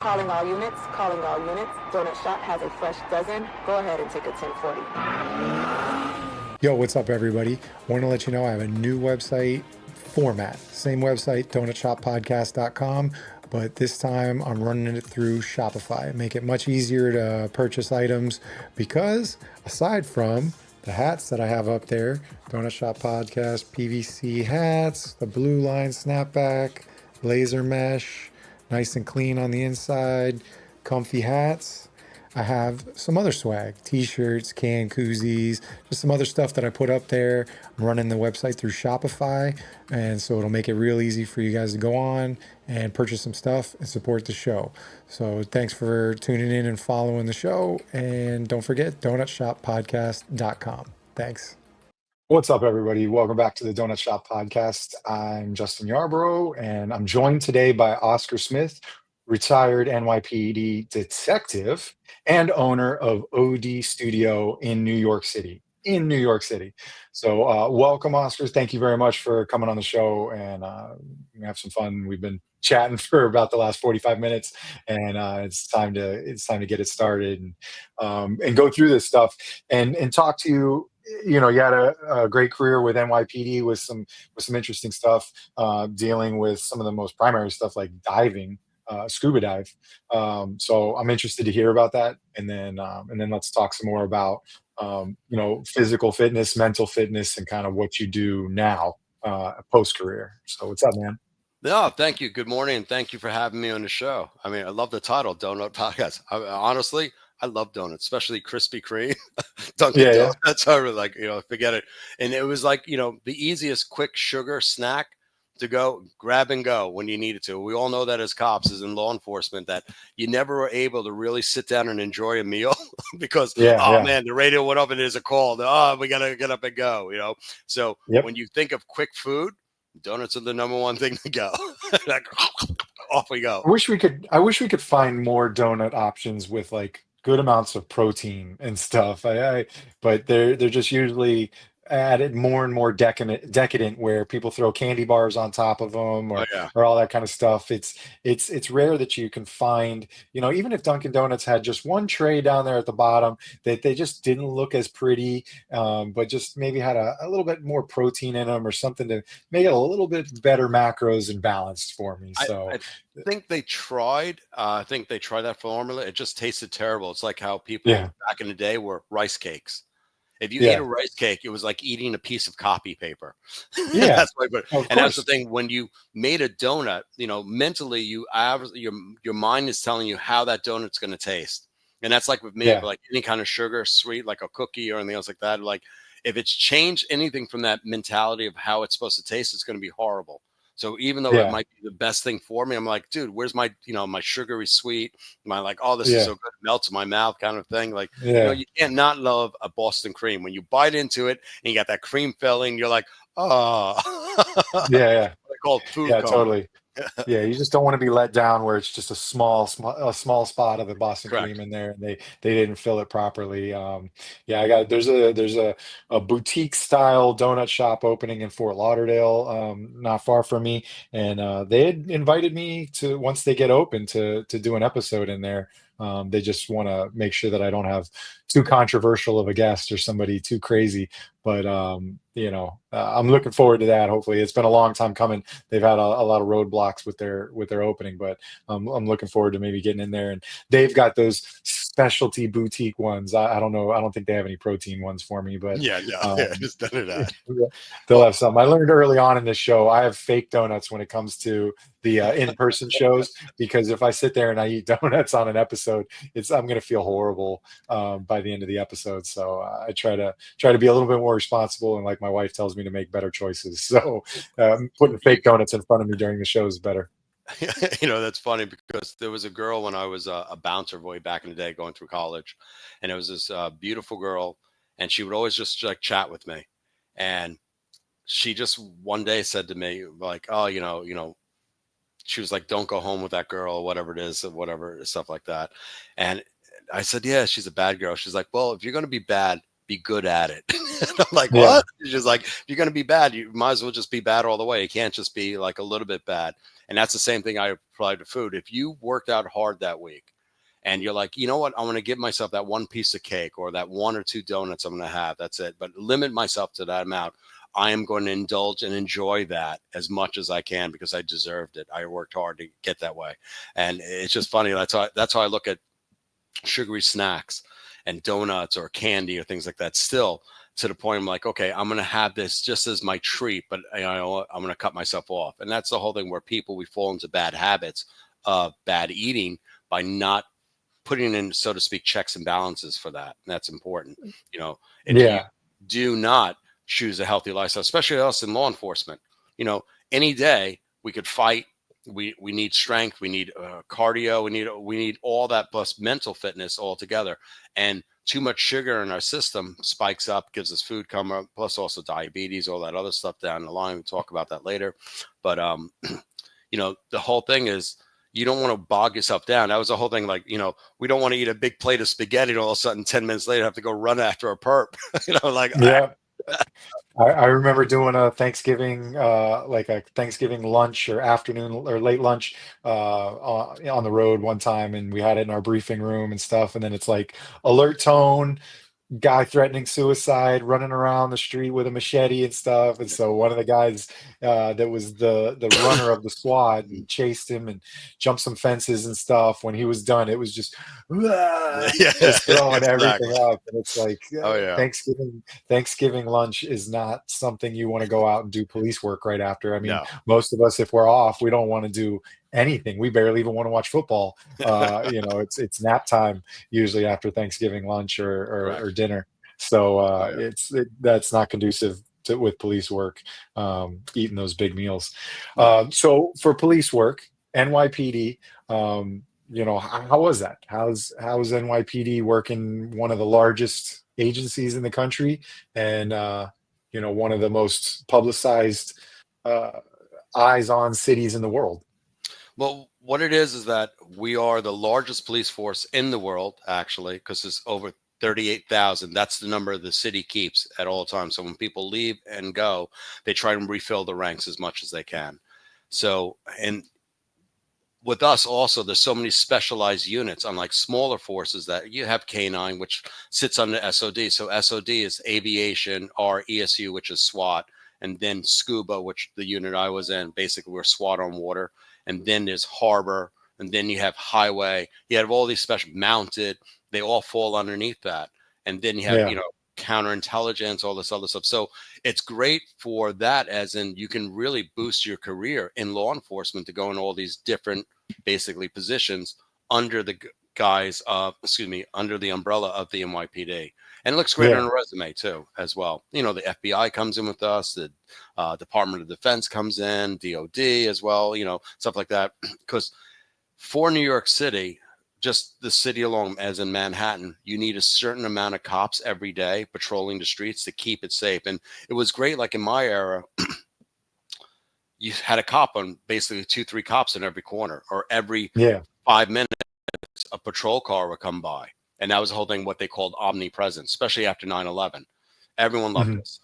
Calling all units, calling all units. Donut Shop has a fresh dozen. Go ahead and take a 1040. Yo, what's up, everybody? Want to let you know I have a new website format. Same website, donutshoppodcast.com, but this time I'm running it through Shopify. Make it much easier to purchase items because aside from the hats that I have up there, Donut Shop Podcast, PVC hats, the blue line snapback, laser mesh, nice and clean on the inside, comfy hats. I have some other swag, t-shirts, can koozies, just some other stuff that I put up there. I'm running the website through Shopify, and so it'll make it real easy for you guys to go on and purchase some stuff and support the show. So thanks for tuning in and following the show, and don't forget donutshoppodcast.com. Thanks. What's up, everybody? Welcome back to the Donut Shop Podcast. I'm Justin Yarborough, and I'm joined today by Oscar Smith, retired NYPD detective and owner of OD Studio in New York City. So, welcome, Oscar. Thank you very much for coming on the show, and have some fun. We've been chatting for about the last 45 minutes, and it's time to get it started and go through this stuff and talk to you. You know, you had a great career with NYPD with some interesting stuff, dealing with some of the most primary stuff like diving, SCUBA Dive. So I'm interested to hear about that, and then let's talk some more about physical fitness, mental fitness, and kind of what you do now, post career. So what's up, man? No, thank you. Good morning, and thank you for having me on the show. I mean, I love the title, Donut Podcast. Honestly, I love donuts, especially Krispy Kreme, Dunkin' Yeah. Donuts. I really like, forget it. And it was like, the easiest quick sugar snack to go grab and go when you needed to. We all know that as cops, as in law enforcement, that you never were able to really sit down and enjoy a meal because, Yeah. man, the radio went up and there's a call. We got to get up and go. So Yep. when you think of quick food, donuts are the number one thing to go. Like, off we go. I wish we could find more donut options with like good amounts of protein and stuff. But they're just usually added more and more decadent where people throw candy bars on top of them Oh, yeah. or all that kind of stuff. It's rare that you can find, even if Dunkin' Donuts had just one tray down there at the bottom that they just didn't look as pretty, but just maybe had a little bit more protein in them or something to make it a little bit better macros and balanced for me. So I think they tried. I think they tried that formula. It just tasted terrible. It's like how people yeah, back in the day were rice cakes. If you ate yeah, a rice cake, it was like eating a piece of copy paper. yeah, That's what. of And that's the course. thing. When you made a donut, mentally, your mind is telling you how that donut's going to taste. And that's like with me, Yeah, like any kind of sugar, sweet, like a cookie or anything else like that. Like if it's changed anything from that mentality of how it's supposed to taste, it's going to be horrible. So even though it yeah, might be the best thing for me, I'm like, dude, where's my, my sugary sweet? My like, oh, this is yeah, so good, it melts in my mouth kind of thing. Like, yeah, you can't not love a Boston cream. When you bite into it and you got that cream filling, you're like, oh, yeah, yeah, I call it food yeah, coma. totally. Yeah, you just don't want to be let down where it's just a small spot of the Boston cream Correct. in there, and they didn't fill it properly. Yeah, there's a boutique style donut shop opening in Fort Lauderdale, not far from me, and they had invited me to once they get open to do an episode in there. They just want to make sure that I don't have too controversial of a guest or somebody too crazy. But I'm looking forward to that. Hopefully, it's been a long time coming. They've had a lot of roadblocks with their opening, but I'm looking forward to maybe getting in there. And they've got those specialty boutique ones. I don't know. I don't think they have any protein ones for me, but Yeah, no, yeah, um, just none of that. they'll Well, have some. I learned early on in this show. I have fake donuts when it comes to the in-person shows because if I sit there and I eat donuts on an episode, I'm going to feel horrible by the end of the episode. So I try to be a little bit more responsible, and like my wife tells me to make better choices. So putting you, fake donuts in front of me during the show is better. that's funny because there was a girl when I was a bouncer way back in the day going through college, and it was this beautiful girl, and she would always just like chat with me, and she just one day said to me like, oh, she was like, don't go home with that girl or whatever it is, or whatever stuff like that. And I said, yeah, she's a bad girl. She's like, well, if you're going to be bad, be good at it. And I'm like, Yeah, what? She's like, if you're going to be bad, you might as well just be bad all the way. You can't just be like a little bit bad. And that's the same thing I apply to food. If you worked out hard that week and you're like, you know what, I'm going to give myself that one piece of cake or that 1 or 2 donuts I'm going to have. That's it. But limit myself to that amount. I am going to indulge and enjoy that as much as I can because I deserved it. I worked hard to get that way. And it's just funny. That's how I look at sugary snacks and donuts or candy or things like that. Still to the point I'm like, okay, I'm going to have this just as my treat, but I'm going to cut myself off. And that's the whole thing where we fall into bad habits of bad eating by not putting in, so to speak, checks and balances for that. And that's important, if you do not choose a healthy lifestyle, especially us in law enforcement, any day we could fight. We need strength. We need cardio. We need all that plus mental fitness all together. And too much sugar in our system spikes up, gives us food come up, plus also diabetes, all that other stuff down the line. We'll talk about that later. But the whole thing is you don't want to bog yourself down. That was the whole thing. Like, we don't want to eat a big plate of spaghetti and all of a sudden 10 minutes later have to go run after a perp. Yeah. I remember doing a Thanksgiving, like a Thanksgiving lunch or afternoon or late lunch on the road one time, and we had it in our briefing room and stuff. And then it's like alert tone, guy threatening suicide, running around the street with a machete and stuff. And so one of the guys that was the runner of the squad chased him and jumped some fences and stuff. When he was done, it was just just throwing everything Exactly. up. And it's like Oh yeah. Thanksgiving lunch is not something you want to go out and do police work right after. I mean, No. most of us, if we're off, we don't want to do anything. We barely even want to watch football. It's nap time usually after Thanksgiving lunch or dinner. So Oh yeah. that's not conducive with police work, eating those big meals. No. So for police work, NYPD, how was that? How's NYPD working one of the largest agencies in the country and one of the most publicized eyes on cities in the world? Well, what it is that we are the largest police force in the world, actually, because there's over 38,000. That's the number the city keeps at all times. So when people leave and go, they try to refill the ranks as much as they can. So, and with us also, there's so many specialized units, unlike smaller forces that you have K9, which sits under SOD. So SOD is aviation, or ESU, which is SWAT, and then SCUBA, which the unit I was in, basically we're SWAT on water. And then there's harbor, and then you have highway. You have all these special mounted. They all fall underneath that. And then you have, counterintelligence, all this other stuff. So it's great for that, as in you can really boost your career in law enforcement to go in all these different basically positions under the under the umbrella of the NYPD. And it looks great on a resume too, as well. The FBI comes in with us, the Department of Defense comes in, DOD as well, stuff like that. Because for New York City, just the city alone, as in Manhattan, you need a certain amount of cops every day patrolling the streets to keep it safe. And it was great, like in my era, you had a cop on basically 2-3 cops in every corner, or every 5 minutes, a patrol car would come by. And that was the whole thing, what they called omnipresence, especially after 9/11. Everyone loved this.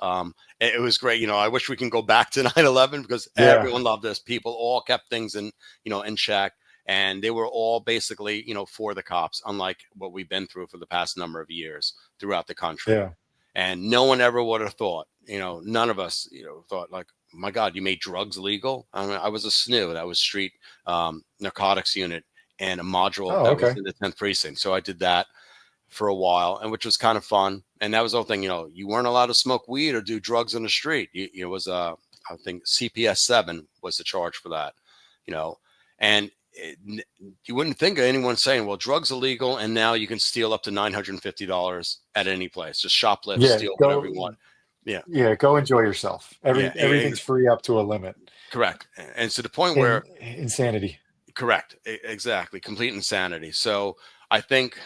It was great. I wish we can go back to 9/11 because everyone loved this. People all kept things in check. And they were all basically, for the cops, unlike what we've been through for the past number of years throughout the country. Yeah. And no one ever would have thought, none of us, thought like, my God, you made drugs legal. I mean, I was a SNU, that was street narcotics unit, and a module that was in the 10th precinct. So I did that for a while, and which was kind of fun. And that was the whole thing, you weren't allowed to smoke weed or do drugs on the street. It was, I think CPS 7 was the charge for that, and you wouldn't think of anyone saying, well, drugs are legal and now you can steal up to $950 at any place. Just shoplift, steal whatever you want. Go enjoy yourself. Everything's free up to a limit. Correct. And to the point where insanity. Correct. Exactly. Complete insanity. So I think,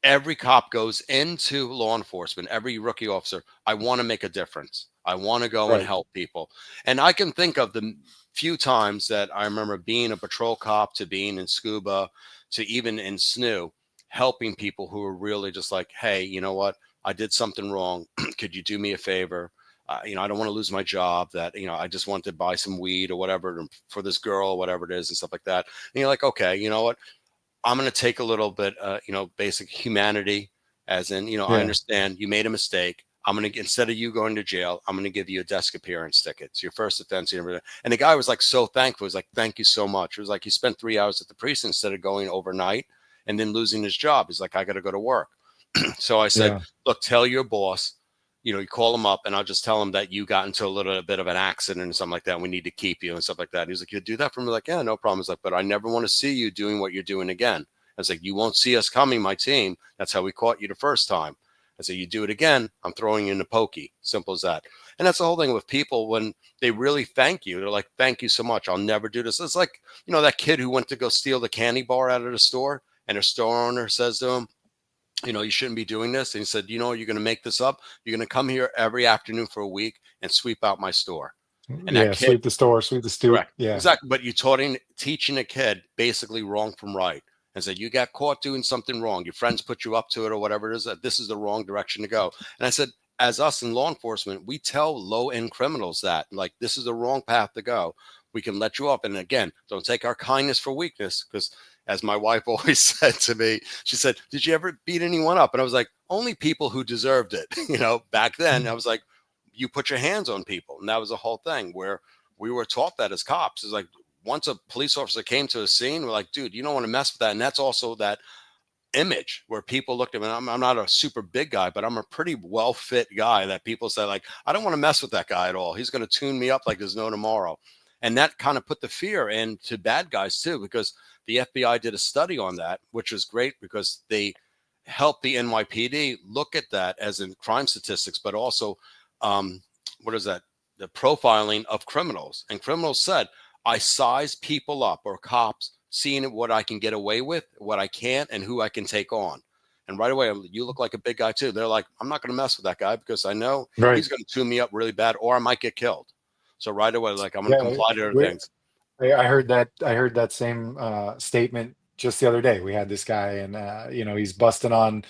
every cop goes into law enforcement, every rookie officer, I want to make a difference. I want to go and help people. And I can think of the few times that I remember being a patrol cop, to being in SCUBA, to even in SNU, helping people who were really just like, hey, you know what? I did something wrong. Could you do me a favor? I don't want to lose my job, that, I just want to buy some weed or whatever for this girl or whatever it is and stuff like that. And you're like, okay, you know what? I'm going to take a little bit, basic humanity, as in, I Yeah. understand you made a mistake. I'm going to, instead of you going to jail, I'm going to give you a desk appearance ticket. It's your first offense. And the guy was like so thankful. He was like, thank you so much. It was like he spent 3 hours at the precinct instead of going overnight and then losing his job. He's like, I got to go to work. So I said, Yeah. look, tell your boss, you call him up and I'll just tell him that you got into a little bit of an accident and something like that. We need to keep you and stuff like that. And he's like, you do that for me? Like, yeah, no problem. He's like, but I never want to see you doing what you're doing again. I was like, you won't see us coming, my team. That's how we caught you the first time. I said, you do it again, I'm throwing you in the pokey. Simple as that. And that's the whole thing with people when they really thank you. They're like, thank you so much. I'll never do this. It's like, that kid who went to go steal the candy bar out of the store, and the store owner says to him, you shouldn't be doing this. And he said, you're going to make this up. You're going to come here every afternoon for a week and sweep out my store. And that Yeah. kid, Sweep the store, sweep the stoop. correct, Yeah. exactly. But you teaching a kid basically wrong from right, and said, you got caught doing something wrong. Your friends put you up to it or whatever it is, that this is the wrong direction to go. And I said, as us in law enforcement, we tell low end criminals that, like, this is the wrong path to go. We can let you up. And again, don't take our kindness for weakness, because as my wife always said to me, she said, did you ever beat anyone up? And I was like, only people who deserved it. Back then I was like, you put your hands on people. And that was the whole thing where we were taught that as cops. It's like, once a police officer came to a scene, we're like, dude, you don't want to mess with that. And that's also that image where people looked at me. I'm not a super big guy, but I'm a pretty well fit guy that people say, like, I don't want to mess with that guy at all. He's going to tune me up like there's no tomorrow. And that kind of put the fear into bad guys too, because the FBI did a study on that, which was great because they helped the NYPD look at that as in crime statistics, but also, what is that? The profiling of criminals. And criminals said, I size people up, or cops, seeing what I can get away with, what I can't, and who I can take on. And right away, you look like a big guy too. They're like, I'm not going to mess with that guy because I know Right. he's going to tune me up really bad, or I might get killed. So right away, like, I'm going to Yeah. comply to their We, things. I heard that. I heard that same statement just the other day. We had this guy, and he's busting on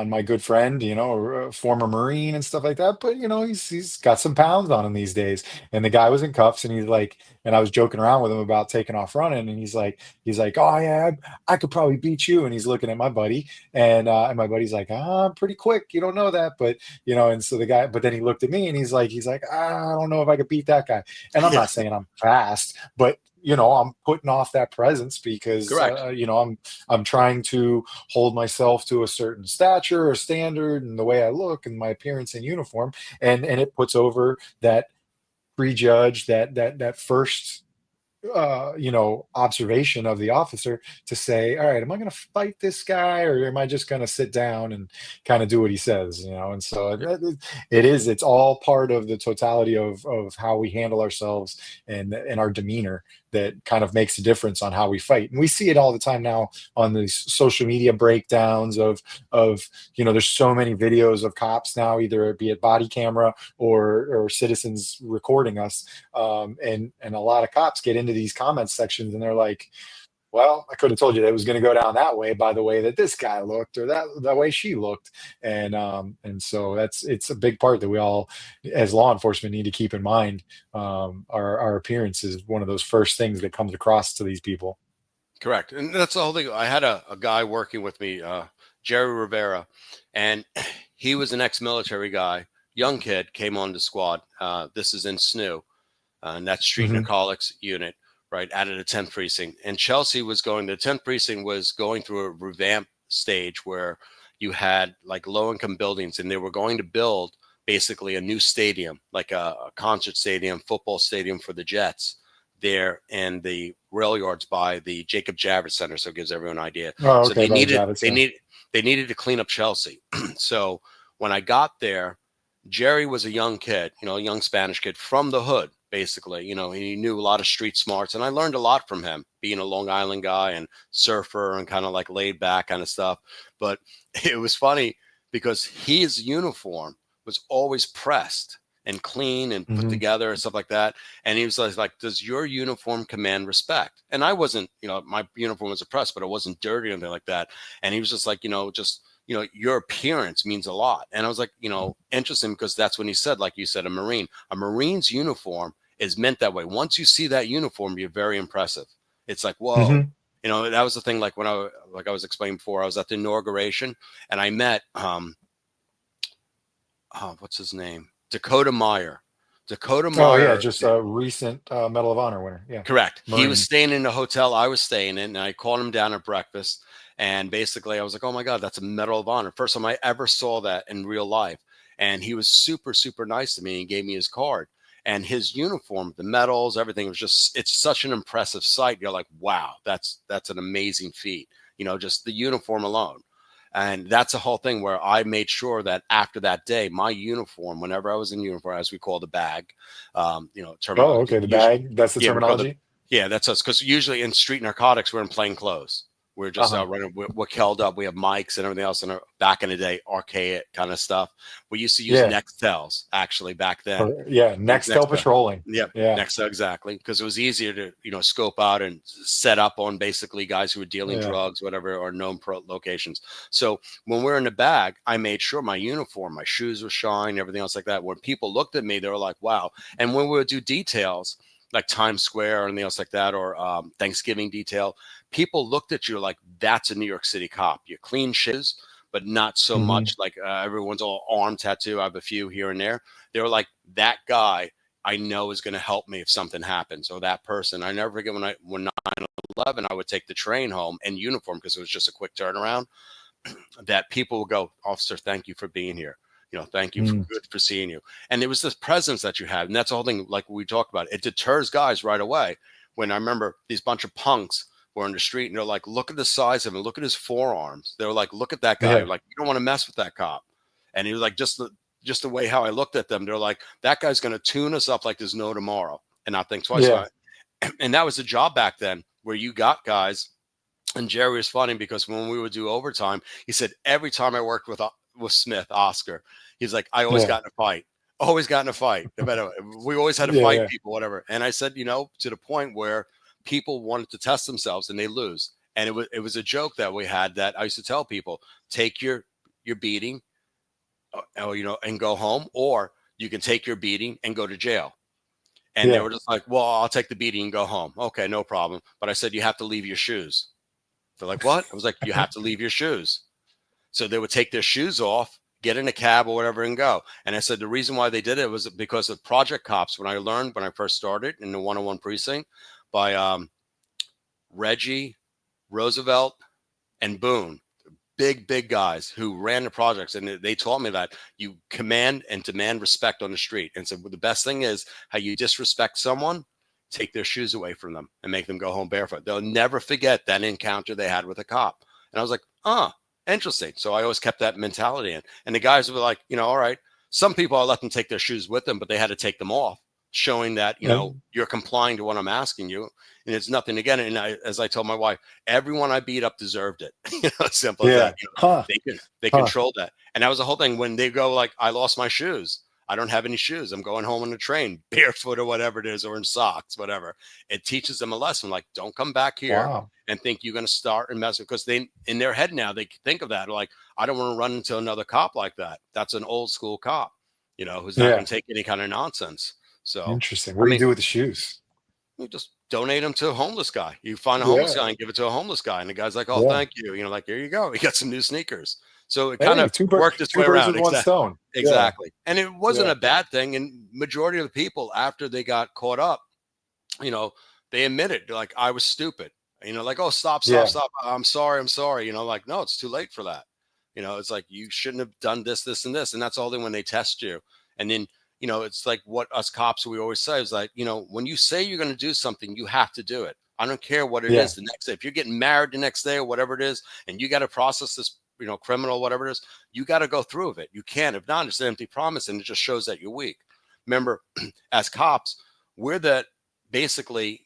my good friend, a former Marine and stuff like that. But he's got some pounds on him these days. And the guy was in cuffs, and he's like, and I was joking around with him about taking off running, and he's like, oh yeah, I could probably beat you. And he's looking at my buddy, and my buddy's like, I'm pretty quick. You don't know that, but and so the guy, but then he looked at me, and he's like, I don't know if I could beat that guy. And I'm Yeah, not saying I'm fast, but I'm putting off that presence because correct. I'm trying to hold myself to a certain stature or standard, and the way I look and my appearance in uniform, and it puts over that prejudge, that first observation of the officer to say, all right, am I going to fight this guy, or am I just going to sit down and kind of do what he says? And so it's all part of the totality of how we handle ourselves and our demeanor that kind of makes a difference on how we fight. And we see it all the time now on these social media breakdowns of there's so many videos of cops now, either be it body camera or citizens recording us, and a lot of cops get into these comment sections, and they're like, well, I could have told you that it was going to go down that way by the way that this guy looked, or that way she looked. And so it's a big part that we all, as law enforcement, need to keep in mind. Our appearance is one of those first things that comes across to these people. Correct. And that's the whole thing. I had a guy working with me, Jerry Rivera, and he was an ex-military guy, young kid, came on the squad. This is in SNU, and that's Street Hmm. Narcotics Unit, right, out of the 10th precinct. And Chelsea was the 10th precinct was going through a revamp stage where you had like low-income buildings, and they were going to build basically a new stadium, like a concert stadium, football stadium for the Jets there in the rail yards by the Jacob Javits Center. So it gives everyone an idea. Oh, So okay, by the Javits, yeah. they needed to clean up Chelsea. So when I got there, Jerry was a young kid, a young Spanish kid from the hood, basically, and he knew a lot of street smarts. And I learned a lot from him, being a Long Island guy and surfer and kind of like laid back kind of stuff. But it was funny because his uniform was always pressed and clean and put Hmm. together and stuff like that. And he was like, does your uniform command respect? And I wasn't, my uniform was oppressed, but it wasn't dirty or anything like that. And he was just like, your appearance means a lot. And I was like, interesting, because that's when he said, like you said, a Marine's uniform is meant that way. Once you see that uniform, you're very impressive. It's like, whoa. Hmm. That was the thing. Like when like I was explaining before, I was at the inauguration and I met, what's his name? Dakota Meyer. Dakota Oh yeah, Meyer. just a recent Medal of Honor winner. Yeah, Correct. He was Marine. staying in the hotel I was staying in, and I called him down at breakfast. And basically, I was like, "Oh my God, that's a Medal of Honor!" First time I ever saw that in real life. And he was super, super nice to me and gave me his card. And his uniform, the medals, everything was just—it's such an impressive sight. You're like, "Wow, that's an amazing feat." Just the uniform alone. And that's the whole thing where I made sure that after that day, my uniform, whenever I was in uniform, as we call the bag, Oh, terminology, okay. The usually, bag. That's the yeah, we call the, terminology. yeah, that's us. Because usually in street narcotics, we're in plain clothes. We're Uh just huh. running. We're held up. We have mics and everything else. And back in the day, archaic kind of stuff. We used to use Yeah. Nextels actually back then. Yeah. Nextel Nextel. patrolling. Yep, Yeah. Nextel, exactly, because it was easier to scope out and set up on basically guys who were dealing Yeah. drugs, whatever, or known locations. So when we're in the bag, I made sure my uniform, my shoes were shine, everything else like that. When people looked at me, they were like, "Wow!" And when we would do details like Times Square or anything else like that, or Thanksgiving detail, people looked at you like, "That's a New York City cop. You clean shoes." But not so Hmm. much like everyone's all arm tattoo. I have a few here and there. They were like, that guy I know is going to help me if something happens, or that person. I never forget when 9/11, I would take the train home in uniform because it was just a quick turnaround. That people would go, "Officer, thank you for being here. Thank you for Mm. good for seeing you." And it was this presence that you had, and that's the whole thing. Like we talked about, it deters guys right away. When I remember these bunch of punks were in the street, and they're like, "Look at the size of him. Look at his forearms." They were like, "Look at that guy." Yeah. Like, you don't want to mess with that cop. And he was like, just the way how I looked at them, they're like, that guy's going to tune us up like there's no tomorrow and not think twice Yeah. about it. And that was the job back then where you got guys. And Jerry was funny because when we would do overtime, he said every time I worked with Smith, Oscar, he's like, I always Yeah. got in a fight. Always got in a fight. No matter, we always had to Yeah. fight Yeah. people, whatever. And I said, to the point where people wanted to test themselves and they lose. And it was a joke that we had that I used to tell people, take your beating, and go home, or you can take your beating and go to jail. And they Yeah. were just like, well, I'll take the beating and go home. Okay, no problem. But I said, you have to leave your shoes. They're like, what? I was like, you have to leave your shoes. So they would take their shoes off, get in a cab or whatever and go. And I said, the reason why they did it was because of Project Cops. When I first started in the 101 precinct by Reggie, Roosevelt, and Boone, big guys who ran the projects, and they taught me that you command and demand respect on the street. And so the best thing is how you disrespect someone, take their shoes away from them and make them go home barefoot. They'll never forget that encounter they had with a cop. And I was like, interesting. So I always kept that mentality in. And the guys were like, all right. Some people I let them take their shoes with them, but they had to take them off, showing that you're complying to what I'm asking you. And it's nothing again. And as I told my wife, everyone I beat up deserved it. Simple as Yeah. that. Huh. They Huh. controlled that. And that was the whole thing. When they go like, I lost my shoes. I don't have any shoes. I'm going home on the train, barefoot or whatever it is, or in socks, whatever. It teaches them a lesson. Like, don't come back here Wow. and think you're going to start and mess, because they, in their head now, they think of that. Like, I don't want to run into another cop like that. That's an old school cop, who's not going Yeah. to take any kind of nonsense. So, Interesting. I What do you mean, do with the shoes? you just donate them to a homeless guy. You find a homeless Yeah. guy and give it to a homeless guy. And the guy's like, oh, Yeah. thank you. Like, here you go. He got some new sneakers. So it kind Hey, of worked its two way birds around. with one stone. Yeah. Exactly. And it wasn't Yeah. a bad thing. And majority of the people, after they got caught up, you know, they admitted, like, I was stupid. Like, oh, stop, stop, Yeah. stop. I'm sorry. I'm sorry. Like, no, it's too late for that. It's like, you shouldn't have done this, this, and this. And that's all they, when they test you. And then, it's like what us cops, we always say is like, when you say you're going to do something, you have to do it. I don't care what it Yeah. is the next day. If you're getting married the next day or whatever it is, and you got to process this, criminal, whatever it is, you got to go through with it. You can't. If not, it's an empty promise, and it just shows that you're weak. Remember, as cops, we're that basically,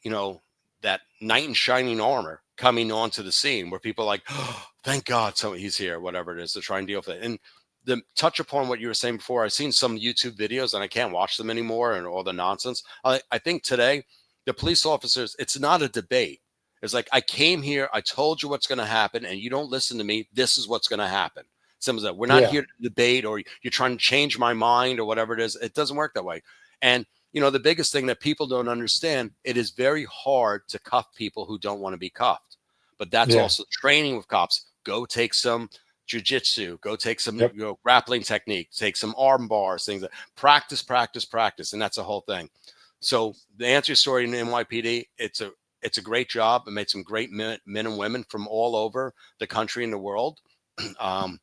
that knight in shining armor coming onto the scene where people are like, oh, thank God so he's here, whatever it is, to try and deal with it. And the touch upon what you were saying before, I've seen some YouTube videos and I can't watch them anymore and all the nonsense. I think today, the police officers, it's not a debate. It's like, I came here, I told you what's going to happen, and you don't listen to me. This is what's going to happen. Simple as that. We're not Yeah. here to debate or you're trying to change my mind or whatever it is. It doesn't work that way. And, the biggest thing that people don't understand, it is very hard to cuff people who don't want to be cuffed. But that's Yeah. also training with cops. Go take some jujitsu, go take some Yep. grappling technique, take some arm bars, things like practice, practice, practice. And that's the whole thing. So the answer your story in NYPD, it's a great job. It made some great men and women from all over the country and the world. And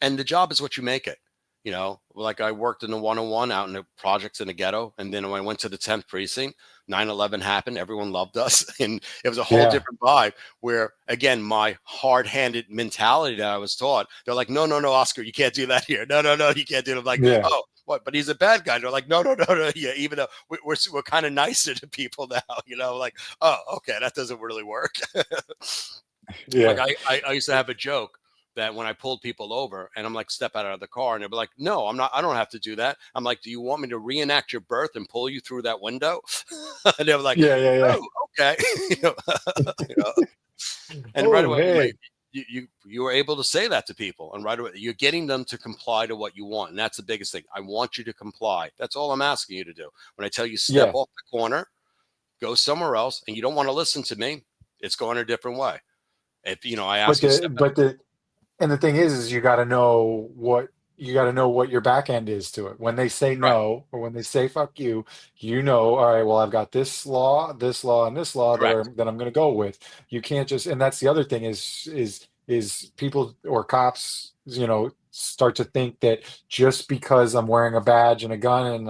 the job is what you make it. Like I worked in the 101 out in the projects in the ghetto. And then when I went to the 10th precinct, 9/11 happened. Everyone loved us. And it was a whole Yeah. different vibe where, again, my hard-handed mentality that I was taught, they're like, no, Oscar, you can't do that here. No, you can't do it. I'm like, Yeah. oh, what? But he's a bad guy. They're like, no. Yeah, even though we're kind of nicer to people now, like, oh, okay, that doesn't really work. Like Yeah. I used to have a joke that when I pulled people over and I'm like, step out of the car, and they'd be like, no, I'm not, I don't have to do that. I'm like, do you want me to reenact your birth and pull you through that window? And they were like, Yeah. Yeah. Yeah. oh, okay. You know, and right Oh away, man. you were able to say that to people, and right away you're getting them to comply to what you want, and that's the biggest thing. I want you to comply. That's all I'm asking you to do. When I tell you step Yeah. off the corner, go somewhere else, and you don't want to listen to me, it's going a different way. If I But ask you to the step but the and the thing is you got to know what your back end is to it. When they say right, no, or when they say fuck you, all right, well, I've got this law, and this law correct. that I'm going to go with. You can't just, and that's the other thing is people or cops, start to think that just because I'm wearing a badge and a gun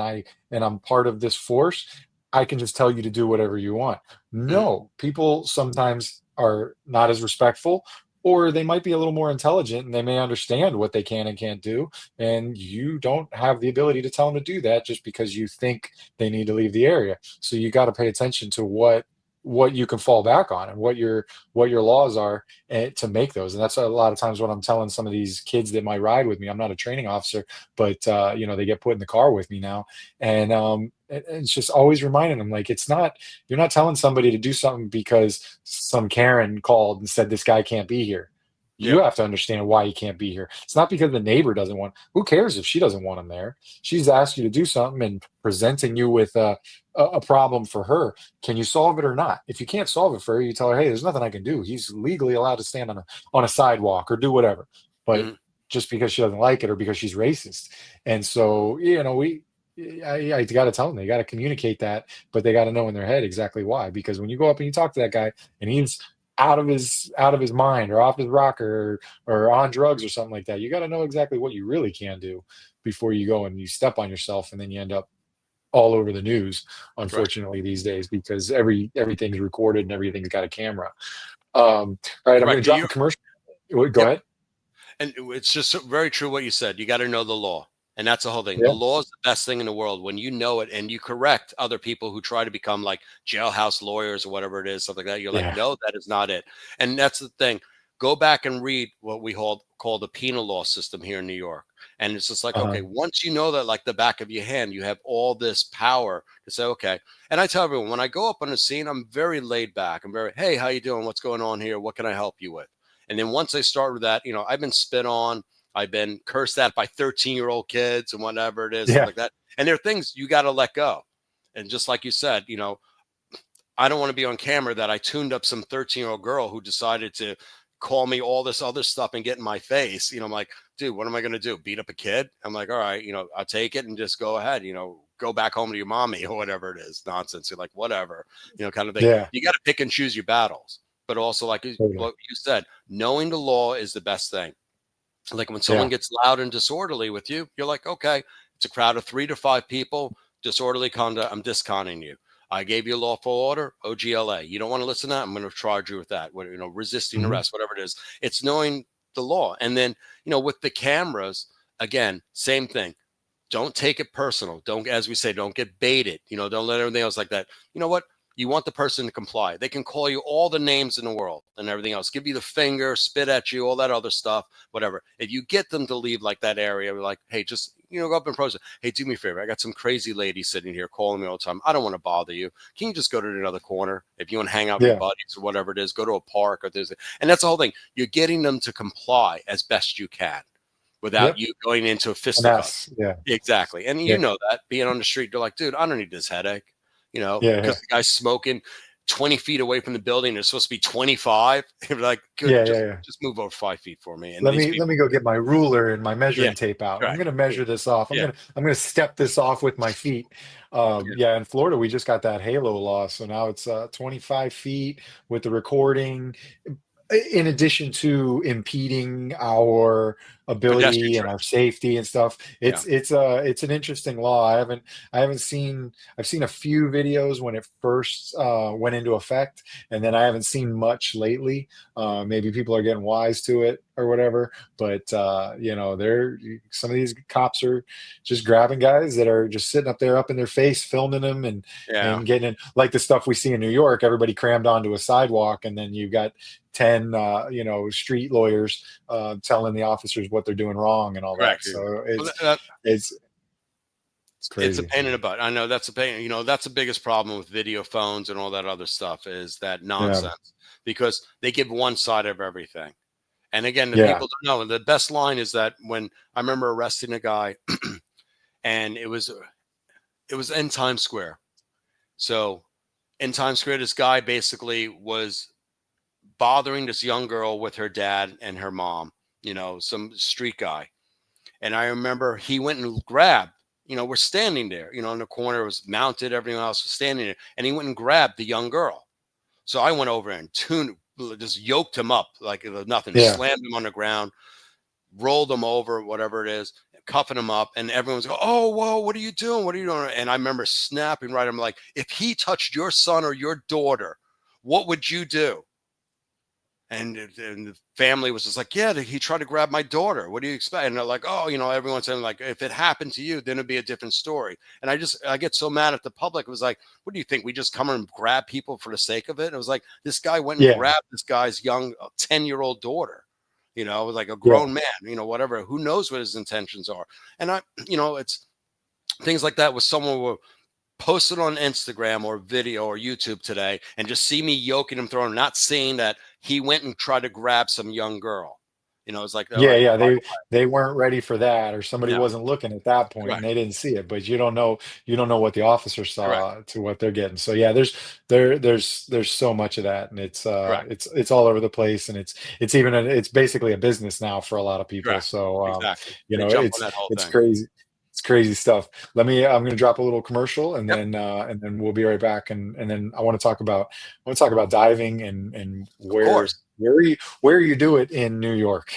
and I'm part of this force, I can just tell you to do whatever you want. Hmm. No, people sometimes are not as respectful, or they might be a little more intelligent and they may understand what they can and can't do, and you don't have the ability to tell them to do that just because you think they need to leave the area. So you got to pay attention to what you can fall back on and what your laws are, to make those. And that's a lot of times what I'm telling some of these kids that might ride with me. I'm not a training officer, but they get put in the car with me now, and it's just always reminding them, like, it's not, you're not telling somebody to do something because some Karen called and said this guy can't be here. You Yep. have to understand why he can't be here. It's not because the neighbor doesn't want. Who cares if she doesn't want him there? She's asked you to do something and presenting you with a problem for her. Can you solve it or not? If you can't solve it for her, you tell her, "Hey, there's nothing I can do. He's legally allowed to stand on a sidewalk or do whatever." But Hmm. just because she doesn't like it or because she's racist, and so I got to tell them, they got to communicate that, but they got to know in their head exactly why. Because when you go up and you talk to that guy and he's out of his mind or off his rocker, or on drugs or something like that, you got to know exactly what you really can do before you go and you step on yourself, and then you end up all over the news, Right. unfortunately, these days, because everything's recorded and everything's got a camera. All right, I'm going Correct. to drop a commercial. Go Yep. ahead. And it's just very true what you said. You got to know the law. And that's the whole thing. The Yeah. law is the best thing in the world when you know it and you correct other people who try to become like jailhouse lawyers or whatever it is, stuff like that. You're like, Yeah. no, that is not it. And that's the thing. Go back and read what we call the penal law system here in New York. And it's just like, Uh-huh. okay, once you know that like the back of your hand, you have all this power to say, okay. And I tell everyone, when I go up on a scene, I'm very laid back. I'm very, hey, how you doing? What's going on here? What can I help you with? And then once I start with that, I've been spit on. I've been cursed at by 13-year-old kids and whatever it is, stuff Yeah. like that. And there are things you got to let go. And just like you said, I don't want to be on camera that I tuned up some 13-year-old girl who decided to call me all this other stuff and get in my face. I'm like, dude, what am I going to do? Beat up a kid? I'm like, all right, I'll take it and just go ahead, go back home to your mommy or whatever it is. Nonsense. You're like, whatever, kind of thing. Yeah. You got to pick and choose your battles. But also, like Totally. what you said, knowing the law is the best thing. Like when someone Yeah. gets loud and disorderly with you, you're like, okay, it's a crowd of 3 to 5 people, disorderly conduct. I'm disconning you. I gave you a lawful order, OGLA. You don't want to listen to that? I'm going to charge you with that. Resisting Hmm. arrest, whatever it is. It's knowing the law. And then, with the cameras, again, same thing. Don't take it personal. Don't, as we say, don't get baited. Don't let everything else like that. You know what? you want the person to comply. They can call you all the names in the world and everything else, give you the finger, spit at you, all that other stuff, whatever. If you get them to leave like that area, like, hey, just, go up and approach it. Hey, do me a favor. I got some crazy lady sitting here calling me all the time. I don't want to bother you. Can you just go to another corner? If you want to hang out with your buddies or whatever it is, go to a park or and that's the whole thing. You're getting them to comply as best you can without you going into a fisticuffs. Yeah. Exactly. And you know that being on the street, you're like, dude, I don't need this headache. Because the guy's smoking 20 feet away from the building. It's supposed to be 25. You're like, good, just move over 5 feet for me. And let me go get my ruler and my measuring tape out. I'm going to measure this off. I'm going to step this off with my feet. In Florida, we just got that halo law. So now it's 25 feet with the recording, in addition to impeding our ability and our safety and stuff. It's an interesting law. I've seen a few videos when it first went into effect, and then I haven't seen much lately. Maybe people are getting wise to it or whatever, but some of these cops are just grabbing guys that are just sitting up there up in their face, filming them and getting in, like the stuff we see in New York, everybody crammed onto a sidewalk, and then you've got 10 street lawyers telling the officers what they're doing wrong and all that. So it's crazy. It's a pain in the butt. I know that's a pain. That's the biggest problem with video phones and all that other stuff, is that nonsense, because they give one side of everything. And again, the people don't know. And the best line is that when I remember arresting a guy and it was in Times Square. So in Times Square, this guy basically was bothering this young girl with her dad and her mom, some street guy. And I remember he went and grabbed, we're standing there, in the corner, it was mounted, everything else was standing there. And he went and grabbed the young girl. So I went over and just yoked him up like it was nothing, slammed him on the ground, rolled him over, whatever it is, cuffing him up. And everyone's going, oh, whoa, what are you doing? What are you doing? And I remember snapping right. I'm like, if he touched your son or your daughter, what would you do? And the family was just like, yeah, he tried to grab my daughter. What do you expect? And they're like, oh, everyone's saying, like, if it happened to you, then it'd be a different story. And I get so mad at the public. It was like, what do you think? We just come and grab people for the sake of it? It was like, this guy went and grabbed this guy's young 10-year-old daughter. It was like a grown man, whatever. Who knows what his intentions are? And it's things like that with someone who posted on Instagram or video or YouTube today and just see me yoking him, throwing, not seeing that he went and tried to grab some young girl. It's like, they weren't ready for that, or somebody wasn't looking at that point and they didn't see it. But you don't know what the officer saw to what they're getting. So there's so much of that, and it's all over the place, and it's basically a business now for a lot of people. So it's crazy. It's crazy stuff. I'm going to drop a little commercial, and then we'll be right back. And then I want to talk about diving and where you do it in New York.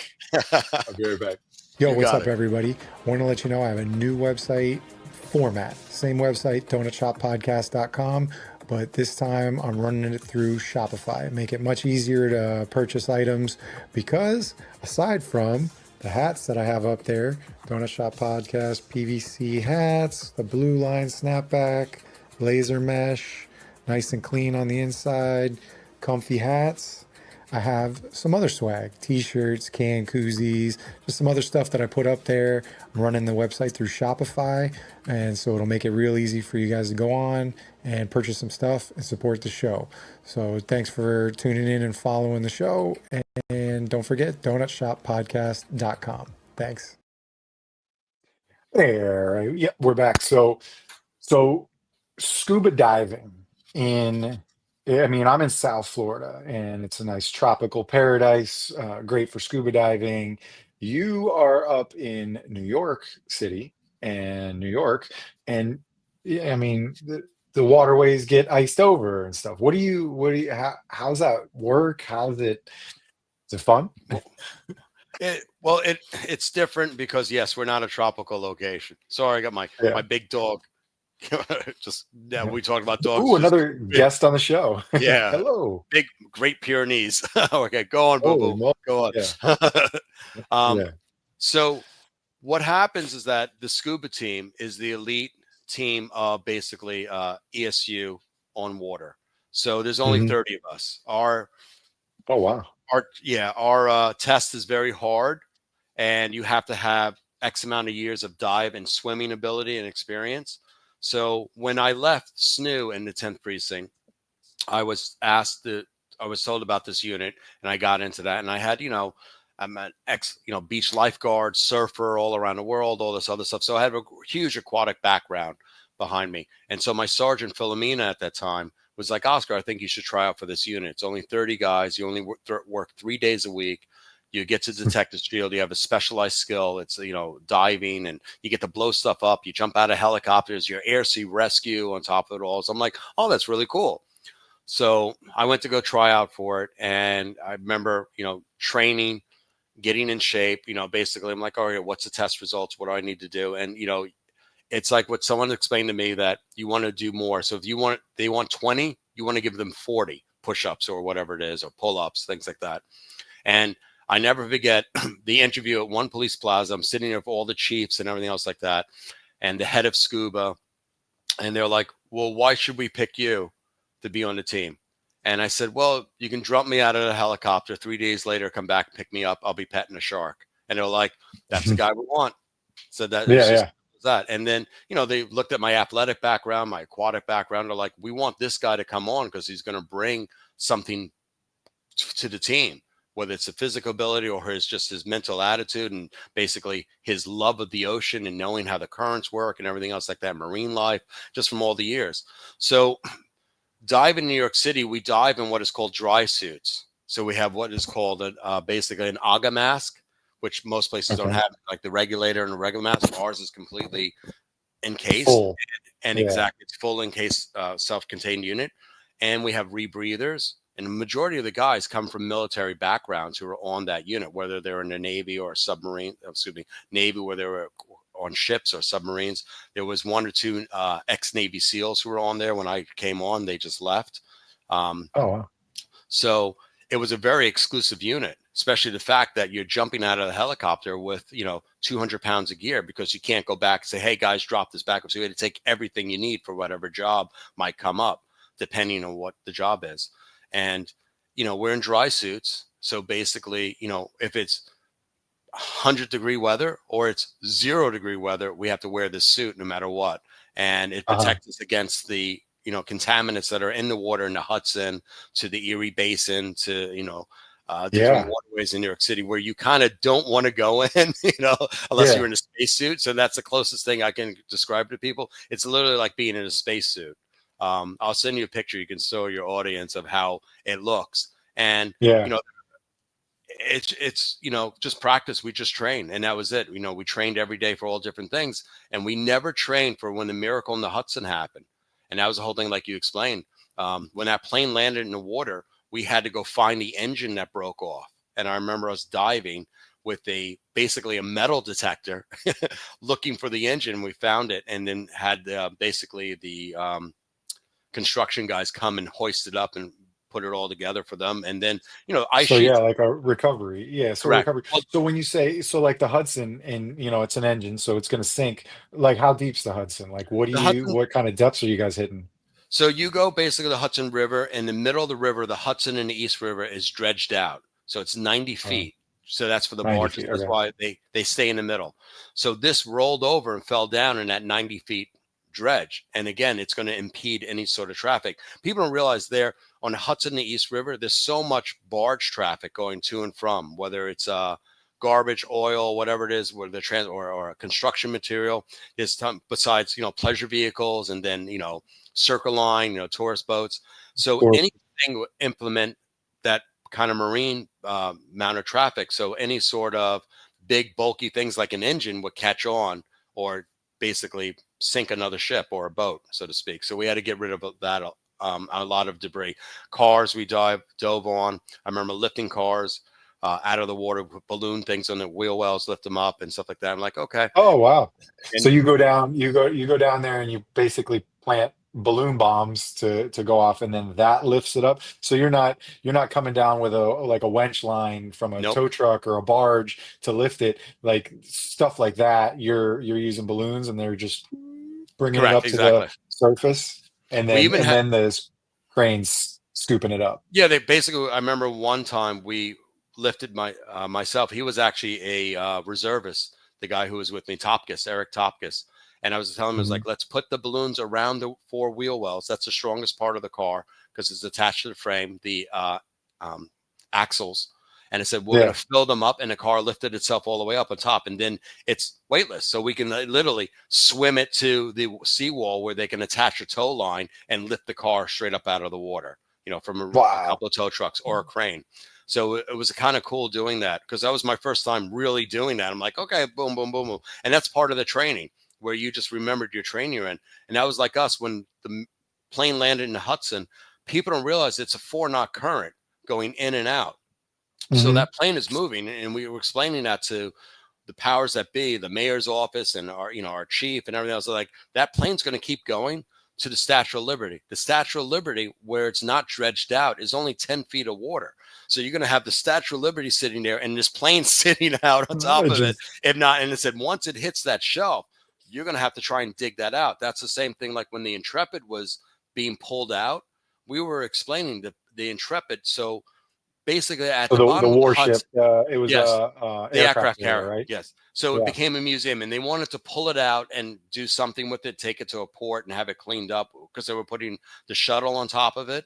I'll be right back. Yo, what's up, everybody? I want to let you know I have a new website format. Same website, donutshoppodcast.com, but this time I'm running it through Shopify. Make it much easier to purchase items, because aside from the hats that I have up there, Donut Shop Podcast, PVC hats, the blue line snapback, laser mesh, nice and clean on the inside, comfy hats. I have some other swag, t-shirts, can koozies, just some other stuff that I put up there. I'm running the website through Shopify, and so it'll make it real easy for you guys to go on and purchase some stuff and support the show. So thanks for tuning in and following the show. And don't forget, donutshoppodcast.com. Thanks. There. Yeah, we're back. So scuba diving I'm in South Florida, and it's a nice tropical paradise, great for scuba diving. You are up in New York City and New York, and the waterways get iced over and stuff. How's that work? Is it fun? It's different because yes, we're not a tropical location. Sorry, I got my big dog. We talked about dogs. Ooh, another guest on the show. Yeah. Hello. Big, Great Pyrenees. Okay, go on, boo-boo. Go on. So what happens is that the scuba team is the elite team of basically ESU on water. So there's only 30 of us. Oh, wow. Our test is very hard, and you have to have X amount of years of dive and swimming ability and experience. So when I left SNU in the 10th precinct, I was told about this unit, and I got into that, and I had, I'm an beach lifeguard, surfer all around the world, all this other stuff. So I had a huge aquatic background behind me. And so my sergeant Philomena at that time was like, Oscar, I think you should try out for this unit. It's only 30 guys. You only work 3 days a week. You get to detective field. You have a specialized skill. It's, diving, and you get to blow stuff up. You jump out of helicopters, your air sea rescue on top of it all. So I'm like, oh, that's really cool. So I went to go try out for it. And I remember, training, getting in shape, basically I'm like, all right, what's the test results? What do I need to do? And, it's like what someone explained to me, that you want to do more. So if they want 20, you want to give them 40 push-ups or whatever it is, or pull-ups, things like that. And I never forget the interview at one police plaza. I'm sitting there with all the chiefs and everything else like that, and the head of SCUBA. And they're like, well, why should we pick you to be on the team? And I said, well, you can drop me out of the helicopter. 3 days later, come back, pick me up. I'll be petting a shark. And they're like, that's the guy we want. So that is just that. And then, they looked at my athletic background, my aquatic background. They're like, we want this guy to come on because he's going to bring something to the team, whether it's a physical ability or his mental attitude, and basically his love of the ocean and knowing how the currents work and everything else like that, marine life, just from all the years. So dive in New York City, we dive in what is called dry suits. So we have what is called basically an AGA mask, which most places don't have, like the regulator and the regular mask. Ours is completely encased, Full. and exactly, it's full encased, self-contained unit. And we have rebreathers. And the majority of the guys come from military backgrounds who are on that unit, whether they're in the Navy or Navy, where they were on ships or submarines. There was 1 or 2 ex-Navy SEALs who were on there when I came on. They just left. Wow. So it was a very exclusive unit, especially the fact that you're jumping out of the helicopter with, 200 pounds of gear, because you can't go back and say, hey, guys, drop this back up. So you had to take everything you need for whatever job might come up, depending on what the job is. And, we're in dry suits. So basically, if it's 100-degree weather or it's 0-degree weather, we have to wear this suit no matter what. And it protects us against the, contaminants that are in the water in the Hudson, to the Erie Basin, to, different waterways in New York City where you kind of don't want to go in, unless you're in a spacesuit. So that's the closest thing I can describe to people. It's literally like being in a spacesuit. I'll send you a picture. You can show your audience of how it looks. And, it's just practice. We just train, and that was it. We trained every day for all different things, and we never trained for when the miracle in the Hudson happened. And that was the whole thing, like you explained. When that plane landed in the water, we had to go find the engine that broke off. And I remember us diving with basically a metal detector looking for the engine. We found it, and then had basically the construction guys come and hoist it up and put it all together for them. And then, ice sheets. Like a recovery. So Correct. recovery. So when you say, like the Hudson, and it's an engine, so it's going to sink. Like, how deep's the Hudson? Like, what kind of depths are you guys hitting? So you go basically the Hudson River. In the middle of the river, the Hudson and the East River is dredged out. So it's 90 feet. So that's for the barges. That's why they stay in the middle. So this rolled over and fell down in that 90 feet dredge. And again, it's going to impede any sort of traffic. People don't realize there on the Hudson and the East River, there's so much barge traffic going to and from, whether it's garbage, oil, whatever it is, where the or construction material. There's besides, pleasure vehicles, and then, Circle Line, tourist boats. So anything would implement that kind of marine amount of traffic. So any sort of big, bulky things like an engine would catch on, or basically sink another ship or a boat, so to speak. So we had to get rid of that, a lot of debris. Cars we dove on. I remember lifting cars out of the water with balloon things on the wheel wells, lift them up and stuff like that. I'm like, okay. Oh, wow. And so you go down there, and you basically plant balloon bombs to go off, and then that lifts it up. So you're not coming down with a winch line from a tow truck or a barge to lift it, like stuff like that. You're using balloons, and they're just bringing it up to the surface, and then cranes scooping it up. Yeah, they basically. I remember one time we lifted myself. He was actually a reservist, the guy who was with me, Eric Topkis, and I was telling him, I was Mhm. like, let's put the balloons around the four wheel wells. That's the strongest part of the car because it's attached to the frame, the um, axles. And I said, we're going Yeah. to fill them up, and the car lifted itself all the way up on top, and then it's weightless, so we can literally swim it to the seawall where they can attach a tow line and lift the car straight up out of the water, from a Wow. couple of tow trucks or a crane. So it was kind of cool doing that because that was my first time really doing that. I'm like, okay, boom, boom, boom, boom. And that's part of the training where you just remembered your training you're in. And that was like us when the plane landed in the Hudson. People don't realize it's a 4 knot current going in and out. So Hmm. that plane is moving. And we were explaining that to the powers that be, the mayor's office and our chief and everything else. Like that plane's going to keep going to the Statue of Liberty. The Statue of Liberty, where it's not dredged out, is only 10 feet of water. So you're going to have the Statue of Liberty sitting there and this plane sitting out on top of it. Just If not, and it said once it hits that shelf, you're going to have to try and dig that out. That's the same thing like when the Intrepid was being pulled out. We were explaining the Intrepid. So basically at so the the bottom of the warship. Hudson, It was yes, a the aircraft aircraft carrier, carrier, right? yes. So it Yeah. became a museum, and they wanted to pull it out and do something with it, take it to a port, and have it cleaned up because they were putting the shuttle on top of it.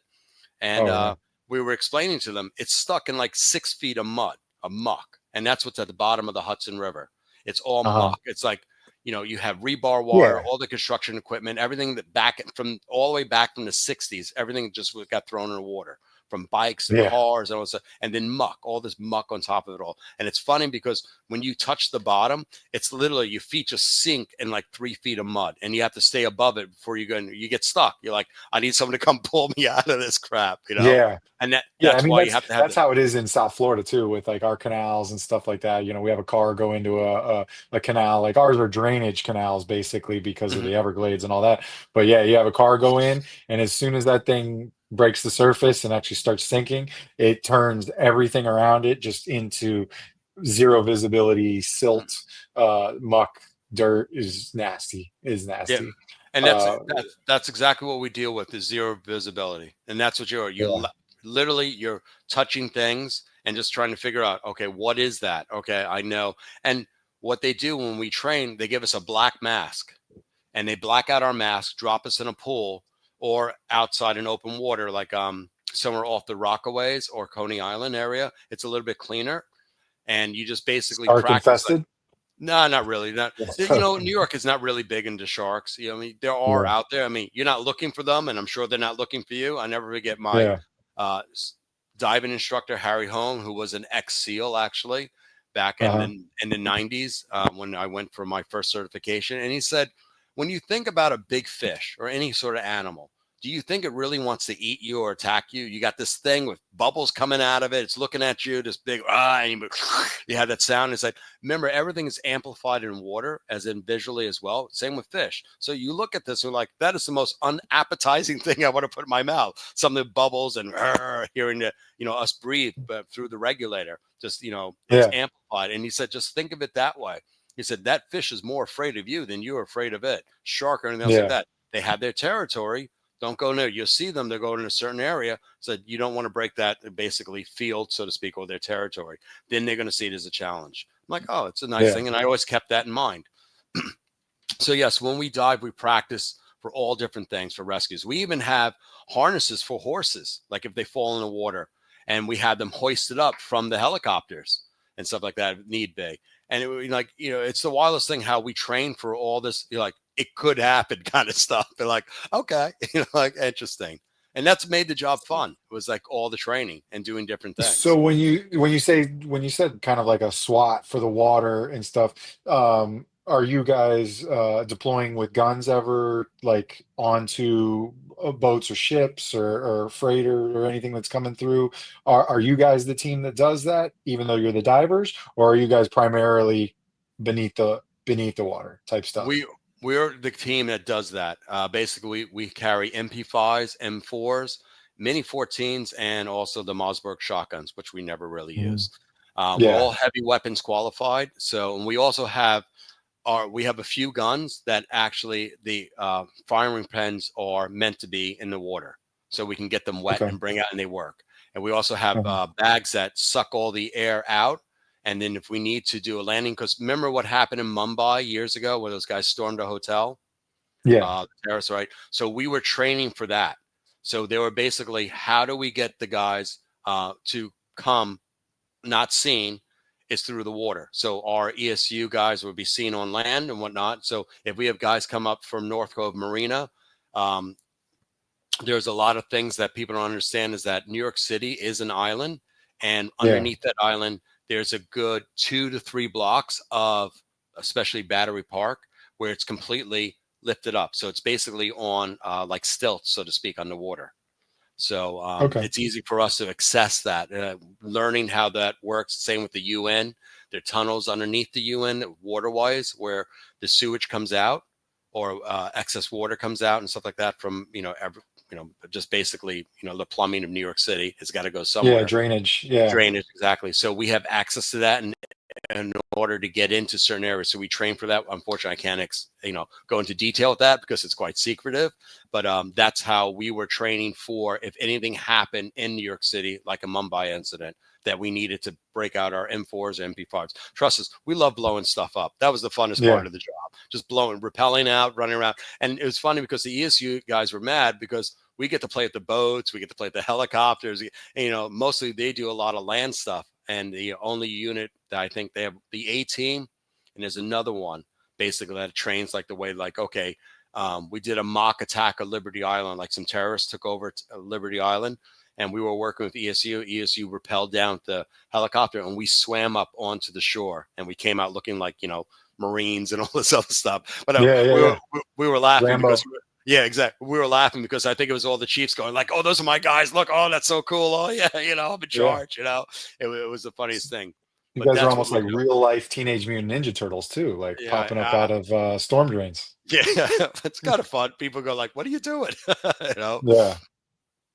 And Oh yeah. we were explaining to them it's stuck in like 6 feet of mud, a muck, and that's what's at the bottom of the Hudson River. It's all Uh huh. muck. It's like you have rebar wire, Yeah. all the construction equipment, everything that back from all the way back from the '60s, everything just got thrown in the water from bikes and Yeah. cars and all this stuff, and then muck, all this muck on top of it all. And it's funny because when you touch the bottom, it's literally your feet just sink in like 3 feet of mud, and you have to stay above it before you go. You get stuck. You're like, I need someone to come pull me out of this crap. Yeah. And Yeah, I that's mean why you have to have that's the. how it is in South Florida too, with like our canals and stuff like that. You know, we have a car go into a canal. Like ours are drainage canals basically because of Mhm. the Everglades and all that. But yeah, you have a car go in, and as soon as that thing breaks the surface and actually starts sinking, it turns everything around it just into zero visibility silt, muck, dirt is nasty, is Yeah, nasty. and that's Uh, that's exactly what we deal with is zero visibility, and that's what you are. yeah, Literally you're touching things and just trying to figure out, okay, what is that? Okay, I know. And what they do when we train, they give us a black mask, and they black out our mask, drop us in a pool or outside in open water, like somewhere off the Rockaways or Coney Island area. It's a little bit cleaner, and you just basically shark practice like. infested. No, not really. Not Okay. New York is not really big into sharks. I mean, there are Yeah, out there. I mean, you're not looking for them, and I'm sure they're not looking for you. I never forget my yeah, uh, diving instructor Harry Holm, who was an ex-SEAL actually back in uh-huh. the 90s when I went for my first certification, and he said, when you think about a big fish or any sort of animal, do you think it really wants to eat you or attack you? You got this thing with bubbles coming out of it. It's looking at you, this big, and you have that sound. It's like, remember, everything is amplified in water, as in visually as well. Same with fish. So you look at this and like, that is the most unappetizing thing I want to put in my mouth. Some of the bubbles and hearing the, us breathe but through the regulator. Just, it's Yeah, amplified. And he said, just think of it that way. He said, that fish is more afraid of you than you're afraid of it. Shark or anything else like yeah, that. They have their territory. Don't go near. You'll see them. They're going in a certain area. So you don't want to break that basically field, so to speak, or their territory. Then they're going to see it as a challenge. I'm like, oh, it's a nice yeah. thing. And I always kept that in mind. So, yes, when we dive, we practice for all different things for rescues. We even have harnesses for horses, like if they fall in the water, and we have them hoisted up from the helicopters and stuff like that, if need be. And it's the wildest thing how we train for all this, like, it could happen kind of stuff. They're like, okay, like interesting. And that's made the job fun. It was like all the training and doing different So things. when you said kind of like a SWAT for the water and stuff, are you guys deploying with guns ever, like onto boats or ships or freighter or anything that's coming through? Are you guys the team that does that, even though you're the divers, or are you guys primarily beneath the water type stuff? We we're the team that does that. Basically, we carry MP5s, M4s, Mini 14s, and also the Mossberg shotguns, which we never really Mm. use. We're Yeah. all heavy weapons qualified. So, and we also have we have a few guns that actually the firing pins are meant to be in the water. so we can get them wet Okay. and bring out, and they work. And we also have Uh-huh. bags that suck all the air out. And then if we need to do a landing, because remember what happened in Mumbai years ago where those guys stormed a hotel? Yeah. Terrorists, right? So we were training for that. So they were basically, how do we get the guys to come not seen is through the water. So our ESU guys would be seen on land and whatnot. So if we have guys come up from North Cove Marina, um, there's a lot of things that people don't understand is that New York City is an island, and Yeah. underneath that island, there's a good 2 to 3 blocks of especially Battery Park where it's completely lifted up. So it's basically on like stilts, so to speak, on the water. So Okay. it's easy for us to access that. Learning how that works. Same with the UN. There are tunnels underneath the UN, water-wise, where the sewage comes out or excess water comes out and stuff like that from just basically the plumbing of New York City. It's got to go Yeah. somewhere. Drainage. Yeah. Drainage, exactly. So we have access to that, and in order to get into certain areas. So we train for that. Unfortunately, I can't, go into detail with that because it's quite secretive. But that's how we were training for if anything happened in New York City, like a Mumbai incident, that we needed to break out our M4s, MP5s. Trust us, we love blowing stuff up. That was the funnest Yeah. part of the job, just blowing, rappelling out, running around. And it was funny because the ESU guys were mad because we get to play at the boats, we get to play at the helicopters. Mostly they do a lot of land stuff. And the only unit that I think they have, the A team, and there's another one basically that trains like the way, like, okay, we did a mock attack of Liberty Island, like some terrorists took over Liberty Island, and we were working with ESU. ESU rappelled down the helicopter, and we swam up onto the shore, and we came out looking like Marines and all this other stuff. But Yeah. Yeah. Yeah. we were laughing Rambo. because. Yeah, exactly. We were laughing because I think it was all the Chiefs going like, "Oh, those are my guys. Look, oh, that's so cool. Oh, yeah, I'm in Yeah. charge." It was the funniest thing. You But guys are that's what almost we like do. real life Teenage Mutant Ninja Turtles too, like Yeah, popping up out of storm drains. yeah, it's kind of fun. People go like, "What are you doing?" you know, Yeah.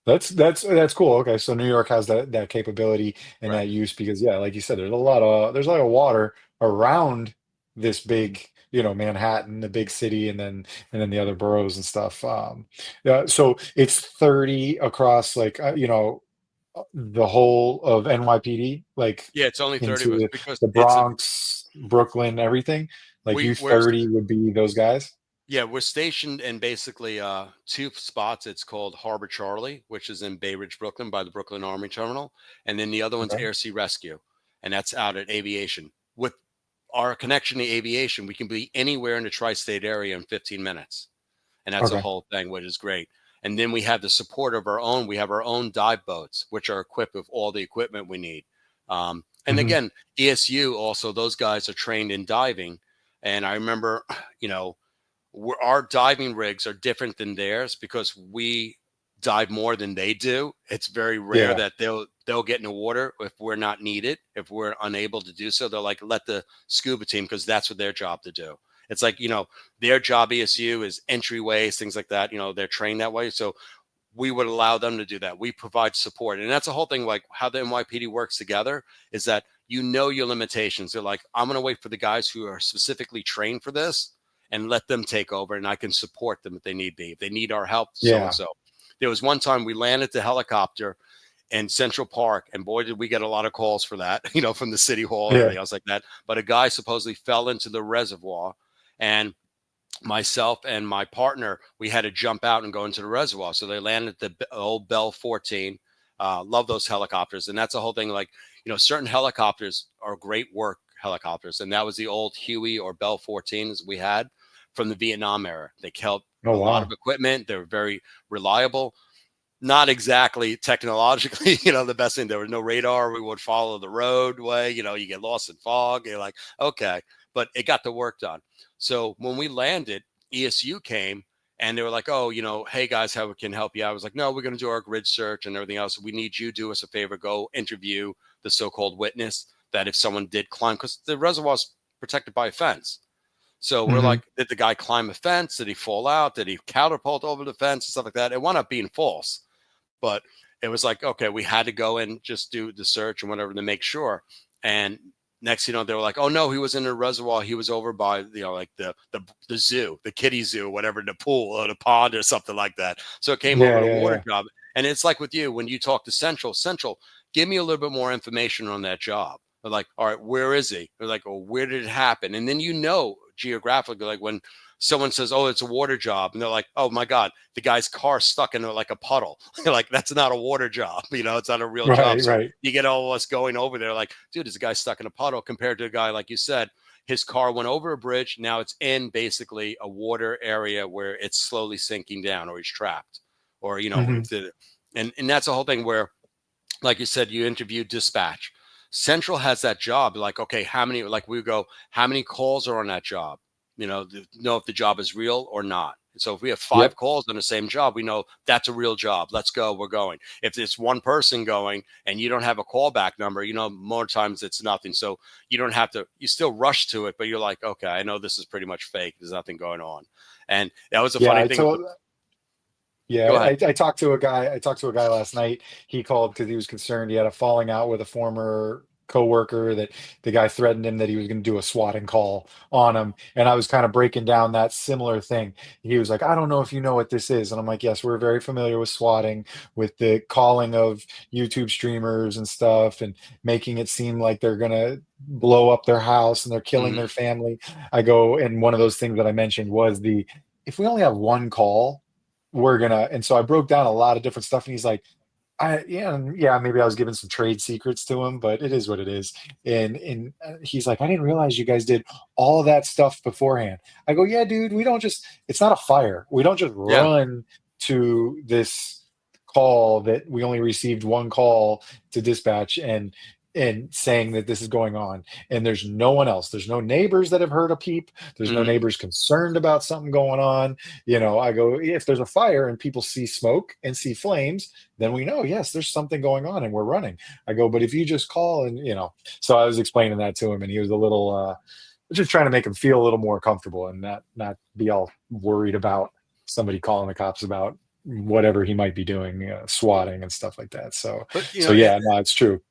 That's cool. Okay, so New York has that capability and right? that use because yeah, like you said, there's a lot of water around this big, Manhattan, the big city, and then the other boroughs and stuff. Yeah, so it's 30 across like the whole of NYPD, like Yeah, it's only 30 of us into because the Bronx, Brooklyn, everything. Like you we're 30 would be those guys. yeah, we're stationed in basically two spots. It's called Harbor Charlie, which is in Bay Ridge, Brooklyn, by the Brooklyn Army Terminal, and then the other one's Okay. Air Sea Rescue, and that's out at Aviation. With our connection to aviation, we can be anywhere in the tri-state area in 15 minutes. And that's a Okay. whole thing, which is great. And then we have the support of our own. We have our own dive boats, which are equipped with all the equipment we need. And Hmm. again, ESU also, those guys are trained in diving. And I remember, you know, our diving rigs are different than theirs because we dive more than they do. It's very rare Yeah. that they'll get in the water if we're not needed, if we're unable to do so. They'll like let the scuba team because that's what their job to do. It's like their job ESU is entryways, things like that. They're trained that way, so we would allow them to do that. We provide support, and that's the whole thing. Like how the NYPD works together is that your limitations. They're like, I'm going to wait for the guys who are specifically trained for this and let them take over, and I can support them if they need be. If they need our help, so and Yeah. so. There was one time we landed the helicopter in Central Park, and boy, did we get a lot of calls for that, from the city hall and Yeah. everything else like that. But a guy supposedly fell into the reservoir, and myself and my partner, we had to jump out and go into the reservoir. So they landed at the old Bell 14. Love those helicopters. And that's the whole thing. Like, certain helicopters are great work helicopters. And that was the old Huey or Bell 14s we had from the Vietnam era. They held Oh a lot of wow. equipment. They were very reliable. Not exactly technologically, the best thing. There was no radar. We would follow the roadway. You get lost in fog. You're like, okay, but it got the work done. So when we landed, ESU came and they were like, oh, hey guys, how we can help you? I was like, no, we're going to do our grid search and everything else. We need you to do us a favor, go interview the so-called witness that if someone did climb, because the reservoir is protected by a fence. So we're Hmm. like, did the guy climb a fence? Did he fall out? Did he catapult over the fence and stuff like that? It wound up being false. But it was like, okay, we had to go and just do the search and whatever to make sure. And next, they were like, oh no, he was in the reservoir. He was over by, like the zoo, the kiddie zoo, whatever, the pool or the pond or something like that. So it came over Yeah. to Yeah. water Yeah. job. And it's like with you, when you talk to Central, give me a little bit more information on that job. They're like, all right, where is he? They're like, oh, where did it happen? And then geographically, like when someone says, oh, it's a water job, and they're like, oh my God, the guy's car stuck in like a puddle. You're like, that's not a water job. It's not a real job. So Right. you get all of us going over there like, dude, there's a guy stuck in a puddle, compared to a guy, like you said, his car went over a bridge. Now it's in basically a water area where it's slowly sinking down, or he's trapped, or, Hmm. and that's the whole thing where, like you said, you interviewed dispatch. Central has that job. Like, okay, how many calls are on that job? Know if the job is real or not. So if we have 5 Yep. calls on the same job, we know that's a real job. Let's go. We're going. If it's one person going and you don't have a callback number, more times it's nothing. So you don't have to, you still rush to it, but you're like, okay, I know this is pretty much fake. There's nothing going on. And that was a Yeah, funny I thing with told. go Yeah, ahead. I talked to a guy. I talked to a guy last night. He called because he was concerned. He had a falling out with a former coworker that the guy threatened him that he was going to do a swatting call on him. And I was kind of breaking down that similar thing. He was like, I don't know if you know what this is. And I'm like, yes, we're very familiar with swatting, with the calling of YouTube streamers and stuff, and making it seem like they're going to blow up their house and they're killing Mhm. their family. I go, and one of those things that I mentioned was if we only have one call, and so I broke down a lot of different stuff, and he's like, yeah, maybe I was giving some trade secrets to him, but it is what it is. And he's like, I didn't realize you guys did all of that stuff beforehand. I go, yeah, dude, it's not a fire. We don't just Yeah. run to this call that we only received one call to dispatch and saying that this is going on, and there's no one else. There's no neighbors that have heard a peep. There's no Mhm. neighbors concerned about something going on. I go, if there's a fire and people see smoke and see flames, then we know, yes, there's something going on and we're running. I go, but if you just call so I was explaining that to him, and he was a little, just trying to make him feel a little more comfortable and not be all worried about somebody calling the cops about whatever he might be doing, swatting and stuff like that. So, But yeah, no, it's true.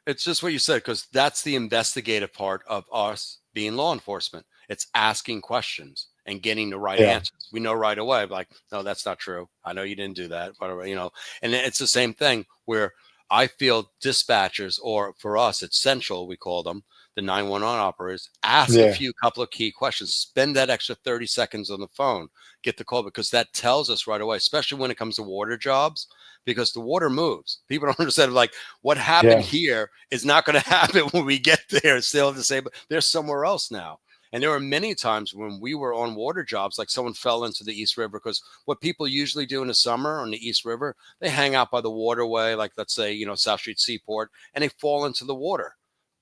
it's just what you said, because that's the investigative part of us being law enforcement. It's asking questions and getting the right Yeah, answers. We know right away, like, no, that's not true. I know you didn't do that, whatever. And it's the same thing where I feel dispatchers, or for us, it's Central, we call them, the 911 operators, ask a yeah, couple of key questions, spend that extra 30 seconds on the phone, get the call, because that tells us right away, especially when it comes to water jobs, because the water moves. People don't understand, like, what happened yeah, here is not going to happen when we get there. It's still the same, but they're somewhere else now. And there were many times when we were on water jobs, like someone fell into the East River, because what people usually do in the summer on the East River, they hang out by the waterway, like let's say, South Street Seaport, and they fall into the water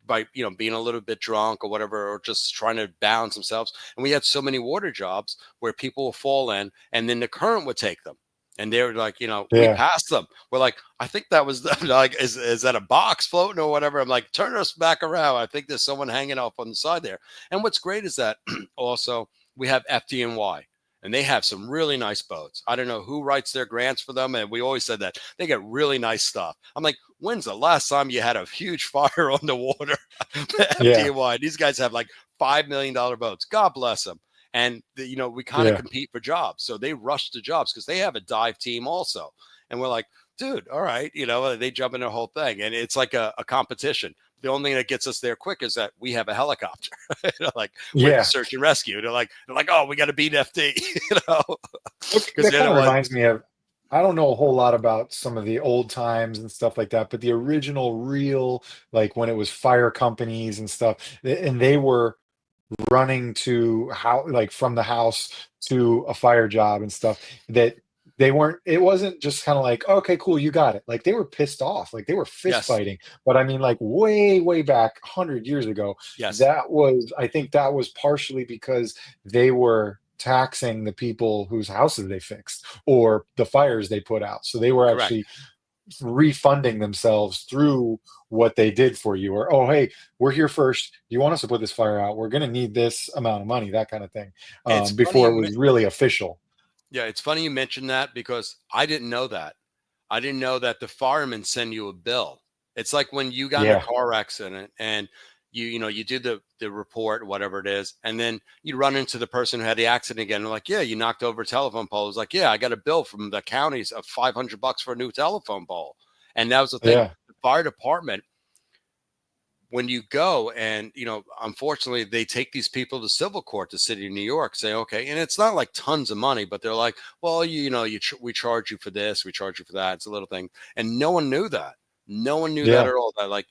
by, being a little bit drunk or whatever, or just trying to balance themselves. And we had so many water jobs where people will fall in and then the current would take them. And they were like, we yeah, passed them. We're like, I think that was like, is that a box floating or whatever? I'm like, turn us back around. I think there's someone hanging off on the side there. And what's great is that also we have FDNY, and they have some really nice boats. I don't know who writes their grants for them. And we always said that they get really nice stuff. I'm like, when's the last time you had a huge fire on the water? yeah, FDNY. These guys have like $5 million boats. God bless them. And we kind of yeah. compete for jobs, so they rush to jobs because they have a dive team also. And we're like, dude, all right, they jump in the whole thing, and it's like a competition. The only thing that gets us there quick is that we have a helicopter, like with Yeah. search and rescue. They're like, oh, we got to beat FD, because That then kind it of was reminds me of, I don't know a whole lot about some of the old times and stuff like that, but the original real, like when it was fire companies and stuff, and they were running to how, like from the house to a fire job and stuff, that it wasn't just kind of like, okay, cool, you got it. Like they were pissed off, like they were fist yes, fighting. But I mean, like way back 100 years ago, yes, I think that was partially because they were taxing the people whose houses they fixed or the fires they put out. So they were correct. actually refunding themselves through what they did for you, or, oh, hey, we're here first, you want us to put this fire out, we're going to need this amount of money, that kind of thing, It's funny before it was really official. yeah, it's funny you mentioned that, because I didn't know that. I didn't know that the firemen send you a bill. It's like when you got in a Yeah, car accident and you do the report, whatever it is, and then you run into the person who had the accident again. They're like, yeah, you knocked over a telephone pole. It's like, yeah, I got a bill from the counties of $500 for a new telephone pole. And that was the thing. Yeah. The fire department, when you go and, unfortunately, they take these people to civil court, the city of New York, say, okay. And it's not like tons of money, but they're like, well, we charge you for this, we charge you for that. It's a little thing. And no one knew that. No one knew that at all. That, like,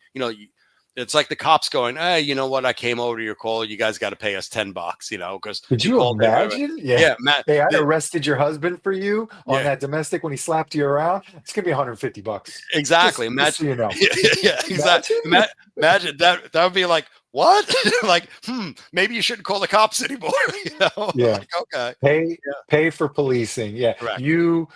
it's like the cops going, hey, you know what? I came over to your call. You guys got to pay us $10, because Could you you called me. imagine? Yeah. Yeah, Matt. Hey, I arrested your husband for you on Yeah. that domestic when he slapped you around. It's gonna be $150. Exactly. Just so you know. Yeah, exactly. Imagine that. That would be like, what? Like, maybe you shouldn't call the cops anymore. Yeah. Like, okay. Pay for policing. Yeah. Correct. You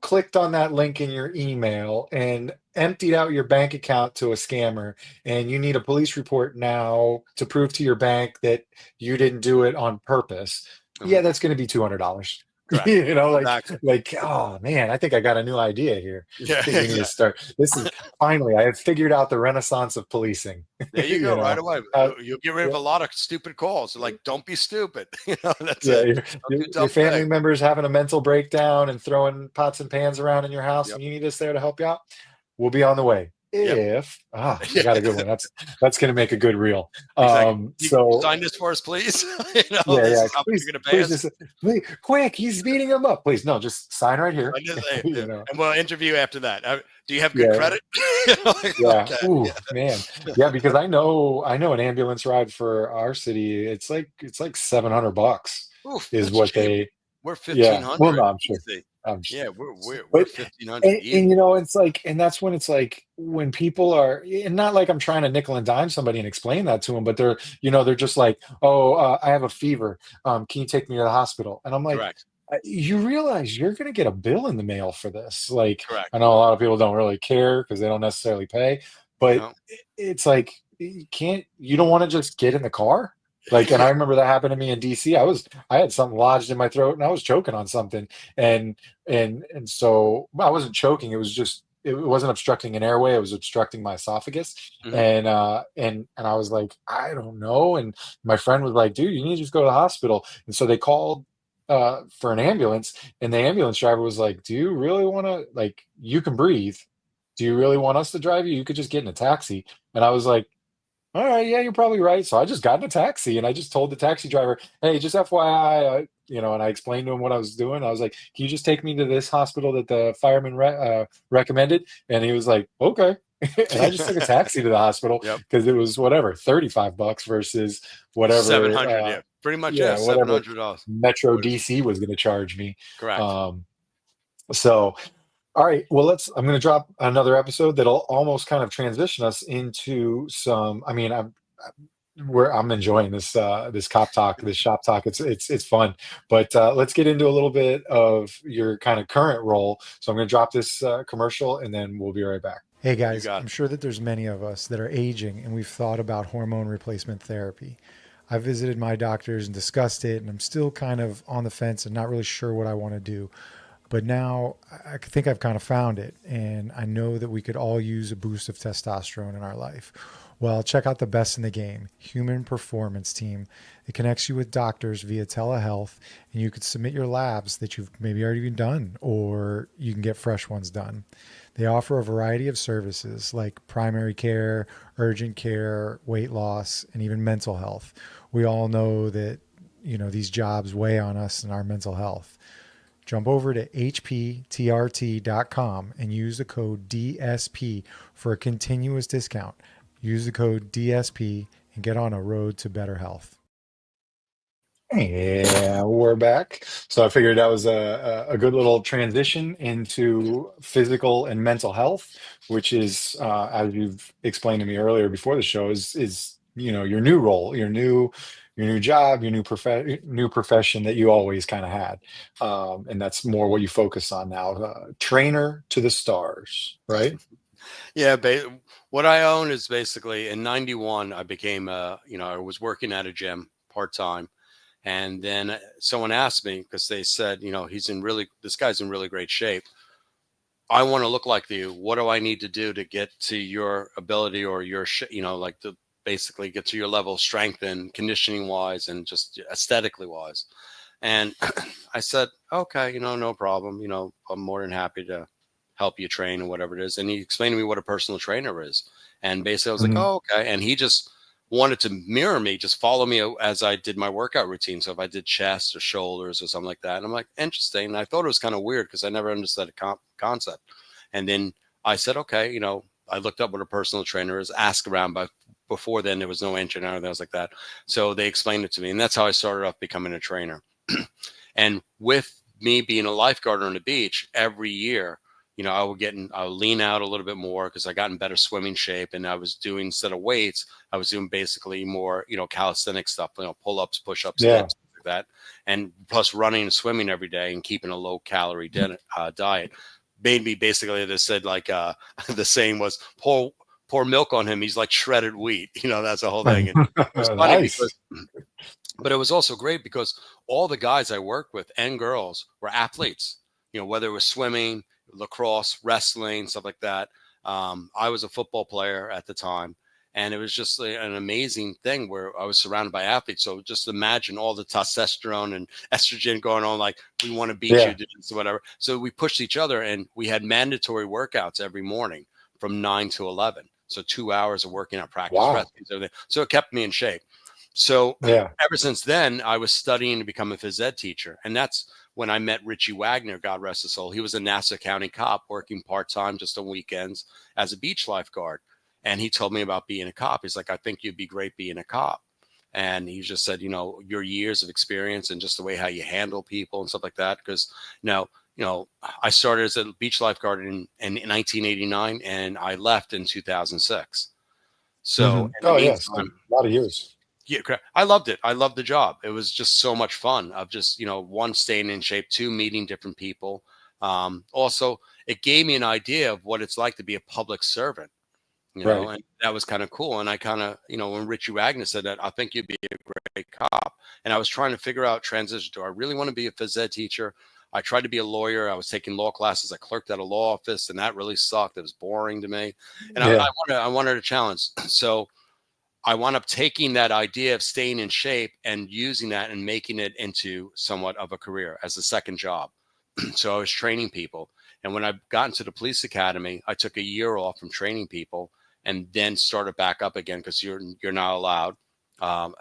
clicked on that link in your email and emptied out your bank account to a scammer, and you need a police report now to prove to your bank that you didn't do it on purpose. Yeah, that's going to be $200. Correct. Like, oh man, I think I got a new idea here. Yeah, I think we need to start. This is finally, I have figured out the renaissance of policing. There you go, right away. You'll get rid of yeah. a lot of stupid calls. Like, don't be stupid. That's Yeah, it. your family members having a mental breakdown and throwing pots and pans around in your house, Yep. and you need us there to help you out. We'll be on the way. If I got a good one. That's going to make a good reel. Exactly. So sign this for us, please. This is how much you're going to pay us. Please, quick, he's beating him up. Please, no, just sign right here. And we'll interview after that. Do you have good credit? Okay. Ooh, man. Yeah, because I know an ambulance ride for our city. It's like $700 is what cheap. they. We're 1,500. Well, no, I'm sure. Yeah, we're 1,500. And it's like, and that's when it's like when people are, and not like I'm trying to nickel and dime somebody and explain that to them, but they're just like, oh, I have a fever. Can you take me to the hospital? And I'm like, Correct. You realize you're going to get a bill in the mail for this. Like, Correct. I know a lot of people don't really care because they don't necessarily pay, but it's like, you don't want to just get in the car. Like, and I remember that happened to me in DC. I had something lodged in my throat and I was choking on something. And so I wasn't choking. It wasn't obstructing an airway. It was obstructing my esophagus. And I was like, I don't know. And my friend was like, dude, you need to just go to the hospital. And so they called for an ambulance, and the ambulance driver was like, do you really want to, like, you can breathe. Do you really want us to drive you? You could just get in a taxi. And I was like, all right, yeah, you're probably right. So I just got in a taxi and I just told the taxi driver, hey, just FYI, and I explained to him what I was doing. I was like, can you just take me to this hospital that the fireman recommended? And he was like, okay. And I just took a taxi to the hospital because it was whatever, $35 versus whatever. 700, pretty much, $700. Metro DC was going to charge me. Correct. So, all right, well, I'm going to drop another episode that'll almost kind of transition us into some, I mean, I'm enjoying this cop talk, this shop talk. It's fun, but let's get into a little bit of your kind of current role. So I'm going to drop this commercial and then we'll be right back. Hey guys, I'm sure that there's many of us that are aging and we've thought about hormone replacement therapy. I've visited my doctors and discussed it, and I'm still kind of on the fence and not really sure what I want to do. But now I think I've kind of found it, and I know that we could all use a boost of testosterone in our life. Well, check out the best in the game, Human Performance Team. It connects you with doctors via telehealth, and you could submit your labs that you've maybe already done, or you can get fresh ones done. They offer a variety of services like primary care, urgent care, weight loss, and even mental health. We all know that, these jobs weigh on us and our mental health. Jump over to hptrt.com and use the code DSP for a continuous discount. Use the code DSP and get on a road to better health. Yeah, we're back. So I figured that was a good little transition into physical and mental health, which is, as you've explained to me earlier before the show, is your new role, your new job, your new profession that you always kind of had, and that's more what you focus on now. Trainer to the stars, right? Yeah, what I own is basically in '91. I became, I was working at a gym part-time. And then someone asked me, because they said, this guy's in really great shape. I want to look like you. What do I need to do to get to your ability or your, like to basically get to your level of strength and conditioning wise and just aesthetically wise. And I said, okay, no problem. I'm more than happy to help you train or whatever it is. And he explained to me what a personal trainer is. And basically I was like, Mhm. oh, okay. And he just wanted to mirror me, just follow me as I did my workout routine. So if I did chest or shoulders or something like that, and I'm like, interesting. And I thought it was kind of weird because I never understood the concept. And then I said, okay, I looked up what a personal trainer is, asked around, but before then there was no internet or things like that. So they explained it to me. And that's how I started off becoming a trainer. And with me being a lifeguard on the beach every year, I would lean out a little bit more because I got in better swimming shape, and I was doing, instead of weights, I was doing basically more, calisthenic stuff, pull-ups, push-ups, Yeah. dips, like that. And plus running and swimming every day and keeping a low calorie diet made me basically, they said like, the saying was pour milk on him. He's like shredded wheat, that's the whole thing. And it was funny Nice. because, but it was also great because all the guys I worked with and girls were athletes, whether it was swimming, lacrosse, wrestling, stuff like that. I was a football player at the time. And it was just an amazing thing where I was surrounded by athletes. So just imagine all the testosterone and estrogen going on, like, we want to beat you, whatever. So we pushed each other, and we had mandatory workouts every morning from 9 to 11. So 2 hours of working out, practice, Wow. rescues, everything. So it kept me in shape. So Yeah. ever since then, I was studying to become a phys ed teacher. And that's when I met Richie Wagner, God rest his soul. He was a Nassau County cop working part-time just on weekends as a beach lifeguard. And he told me about being a cop. He's like, I think you'd be great being a cop. And he just said, your years of experience and just the way how you handle people and stuff like that. Because I started as a beach lifeguard in 1989, and I left in 2006. So in the Oh, yes. A meantime, lot of years. yeah, I loved it. I loved the job. It was just so much fun of just, one, staying in shape, two, meeting different people. Also, it gave me an idea of what it's like to be a public servant, Right. and that was kind of cool. And I kind of, when Richie Wagner said that, I think you'd be a great cop. And I was trying to figure out transition. Do I really want to be a phys ed teacher? I tried to be a lawyer. I was taking law classes. I clerked at a law office, and that really sucked. It was boring to me. And Yeah. I wanted a challenge. So I wound up taking that idea of staying in shape and using that and making it into somewhat of a career as a second job. So I was training people. And when I got into the police academy, I took a year off from training people and then started back up again because you're not allowed,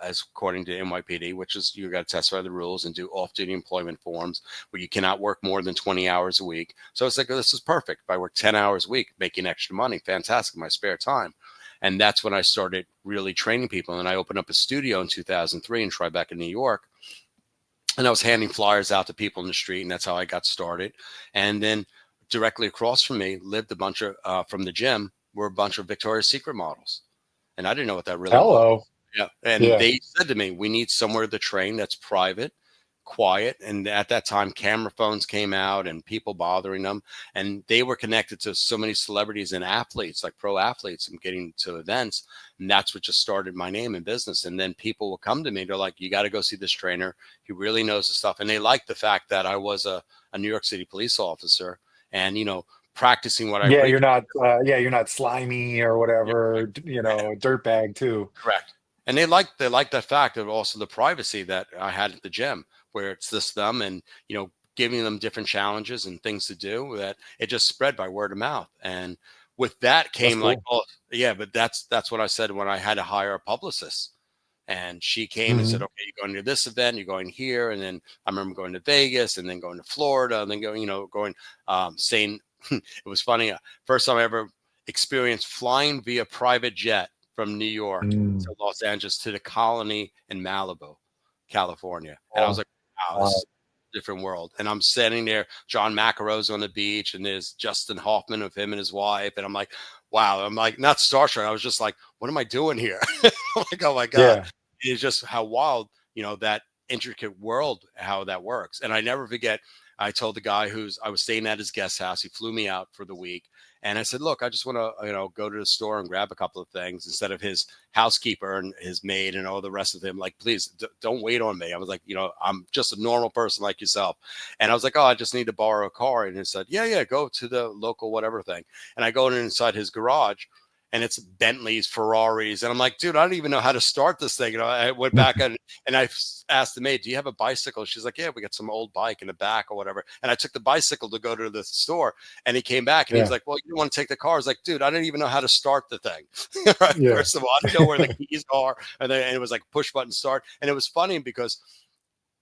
as according to NYPD, which is you got to testify the rules and do off-duty employment forms where you cannot work more than 20 hours a week. So it's like, oh, this is perfect. If I work 10 hours a week, making extra money, fantastic, my spare time. And that's when I started really training people. And I opened up a studio in 2003 in Tribeca, New York. And I was handing flyers out to people in the street, and that's how I got started. And then directly across from me lived a bunch of, from the gym, were a bunch of Victoria's Secret models. And I didn't know what that really was. Hello. Yeah. And Yeah. they said to me, we need somewhere to train that's private, quiet. And at that time, camera phones came out and people bothering them. And they were connected to so many celebrities and athletes, like pro athletes, and getting to events. And that's what just started my name in business. And then people will come to me. They're like, you got to go see this trainer. He really knows the stuff. And they like the fact that I was a New York City police officer and, practicing what I Yeah. preach. You're not slimy or whatever, dirtbag too. Correct. And they like that fact of also the privacy that I had at the gym, where it's just them and giving them different challenges and things to do. That it just spread by word of mouth. And with that That's came like, cool. oh yeah, but that's what I said when I had to hire a publicist. And she came and said, Mhm. okay, you're going to this event, you're going here. And then I remember going to Vegas and then going to Florida and then going, saying, it was funny. First time I ever experienced flying via private jet from New York Mm. to Los Angeles to the Colony in Malibu, California. And I was Wow. like, wow, this Wow. is a different world. And I'm standing there, John McEnroe's on the beach, and there's Justin Hoffman of him and his wife. And I'm like, wow. I'm like, not starstruck. I was just like, what am I doing here? I'm like, oh my God. Yeah. It's just how wild, that intricate world, how that works. And I never forget, I told the guy I was staying at his guest house. He flew me out for the week. And I said, look, I just want to, go to the store and grab a couple of things instead of his housekeeper and his maid and all the rest of them. Like, please don't wait on me. I was like, I'm just a normal person like yourself. And I was like, oh, I just need to borrow a car. And he said, yeah, go to the local whatever thing. And I go inside his garage, and it's Bentleys, Ferraris. And I'm like, dude, I don't even know how to start this thing. I went back and I asked the maid, do you have a bicycle? She's like, yeah, we got some old bike in the back or whatever. And I took the bicycle to go to the store, and he came back and he was like, well, you want to take the car? I was like, dude, I don't even know how to start the thing. Right? Yeah. First of all, I didn't know where the keys are. And it was like push button start. And it was funny because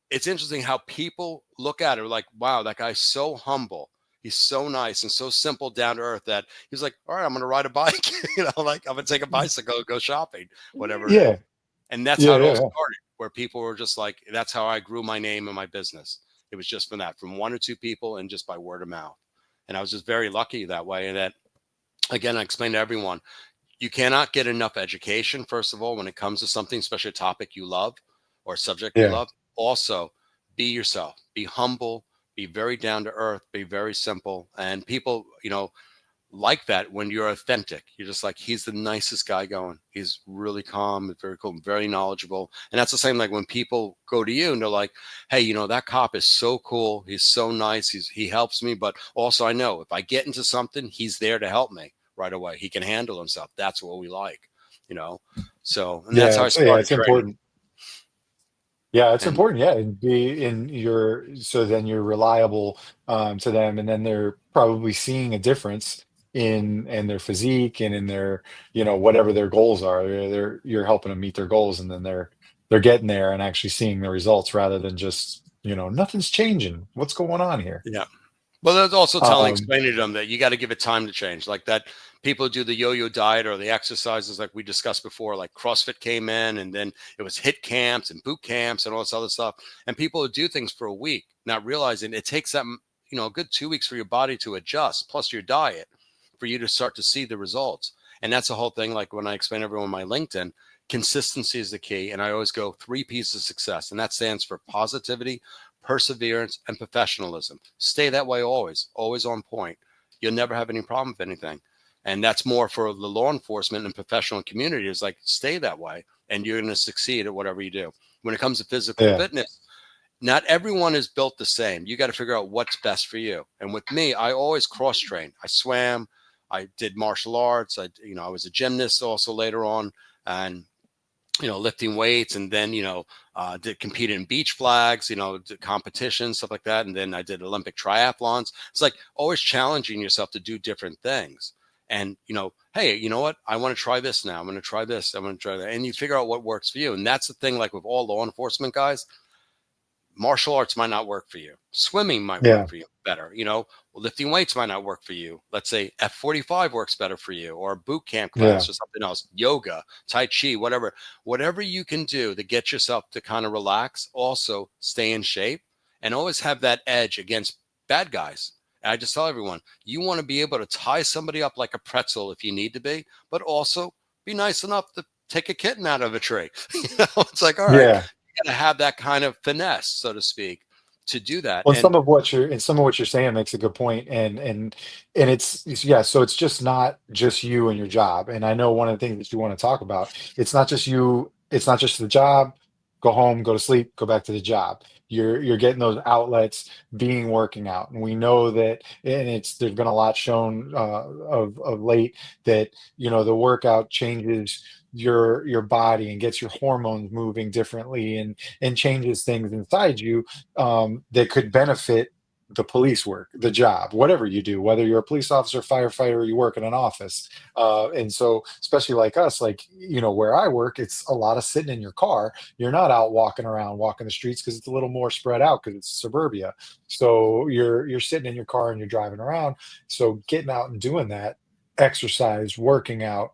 it's interesting how people look at it like, wow, that guy's so humble. He's so nice and so simple, down to earth, that he's like, all right, I'm going to ride a bike, like I'm going to take a bicycle, go shopping, whatever. Yeah. And that's how it all started, where people were just like, that's how I grew my name and my business. It was just from that, from one or two people and just by word of mouth. And I was just very lucky that way. And that, again, I explained to everyone, you cannot get enough education, first of all, when it comes to something, especially a topic you love or a subject you love. Also, be yourself, be humble, be very down to earth, be very simple. And people, like that when you're authentic. You're just like, he's the nicest guy going. He's really calm, very cool, very knowledgeable. And that's the same, like when people go to you and they're like, hey, that cop is so cool. He's so nice. He helps me. But also I know if I get into something, he's there to help me right away. He can handle himself. That's what we like, So, and that's how I started. It's training. Important. Yeah, it's important. Yeah, and be in so then you're reliable to them, and then they're probably seeing a difference in their physique and in their whatever their goals are. You're helping them meet their goals, and then they're getting there and actually seeing the results rather than just nothing's changing. What's going on here? Yeah. Well, there's also explaining to them that you got to give it time to change. Like that, people do the yo-yo diet or the exercises like we discussed before, like CrossFit came in, and then it was HIIT camps and boot camps and all this other stuff. And people would do things for a week, not realizing it takes them, a good 2 weeks for your body to adjust, plus your diet, for you to start to see the results. And that's the whole thing. Like when I explain to everyone my LinkedIn, consistency is the key. And I always go 3 P's of success. And that stands for positivity, perseverance, and professionalism. Stay that way always on point. You'll never have any problem with anything. And that's more for the law enforcement and professional community, is like, stay that way and you're going to succeed at whatever you do. When it comes to physical fitness, not everyone is built the same. You got to figure out what's best for you. And with me, I always cross train. I swam, I did martial arts. I was a gymnast also later on, and lifting weights, and then, did compete in beach flags, did competitions, stuff like that. And then I did Olympic triathlons. It's like always challenging yourself to do different things. And, hey, you know what? I want to try this now. I'm going to try this. I'm going to try that. And you figure out what works for you. And that's the thing, like with all law enforcement guys, martial arts might not work for you. Swimming might work for you better. Lifting weights might not work for you. Let's say F45 works better for you, or a boot camp class or something else, yoga, Tai Chi, whatever you can do to get yourself to kind of relax, also stay in shape, and always have that edge against bad guys. And I just tell everyone, you want to be able to tie somebody up like a pretzel if you need to be, but also be nice enough to take a kitten out of a tree. It's like, all right. You got to have that kind of finesse, so to speak, to do that. Well, some of what you're saying makes a good point, and so it's just not just you and your job. And I know one of the things that you want to talk about, it's not just you, it's not just the job. Go home, go to sleep, go back to the job. You're getting those outlets, working out, and we know that. And there's been a lot shown of late that the workout changes your body and gets your hormones moving differently, and changes things inside you that could benefit the police work, the job, whatever you do, whether you're a police officer, firefighter, or you work in an office. And so, especially like us, like, where I work, it's a lot of sitting in your car. You're not out walking the streets, because it's a little more spread out, because it's suburbia. So you're sitting in your car and you're driving around. So getting out and doing that, exercise, working out,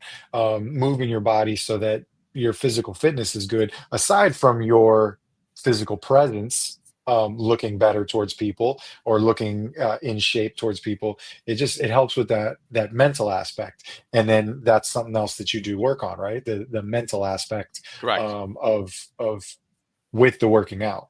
moving your body so that your physical fitness is good, aside from your physical presence, looking better towards people, or looking in shape towards people. It helps with that mental aspect. And then that's something else that you do work on, right? The mental aspect, right, of with the working out.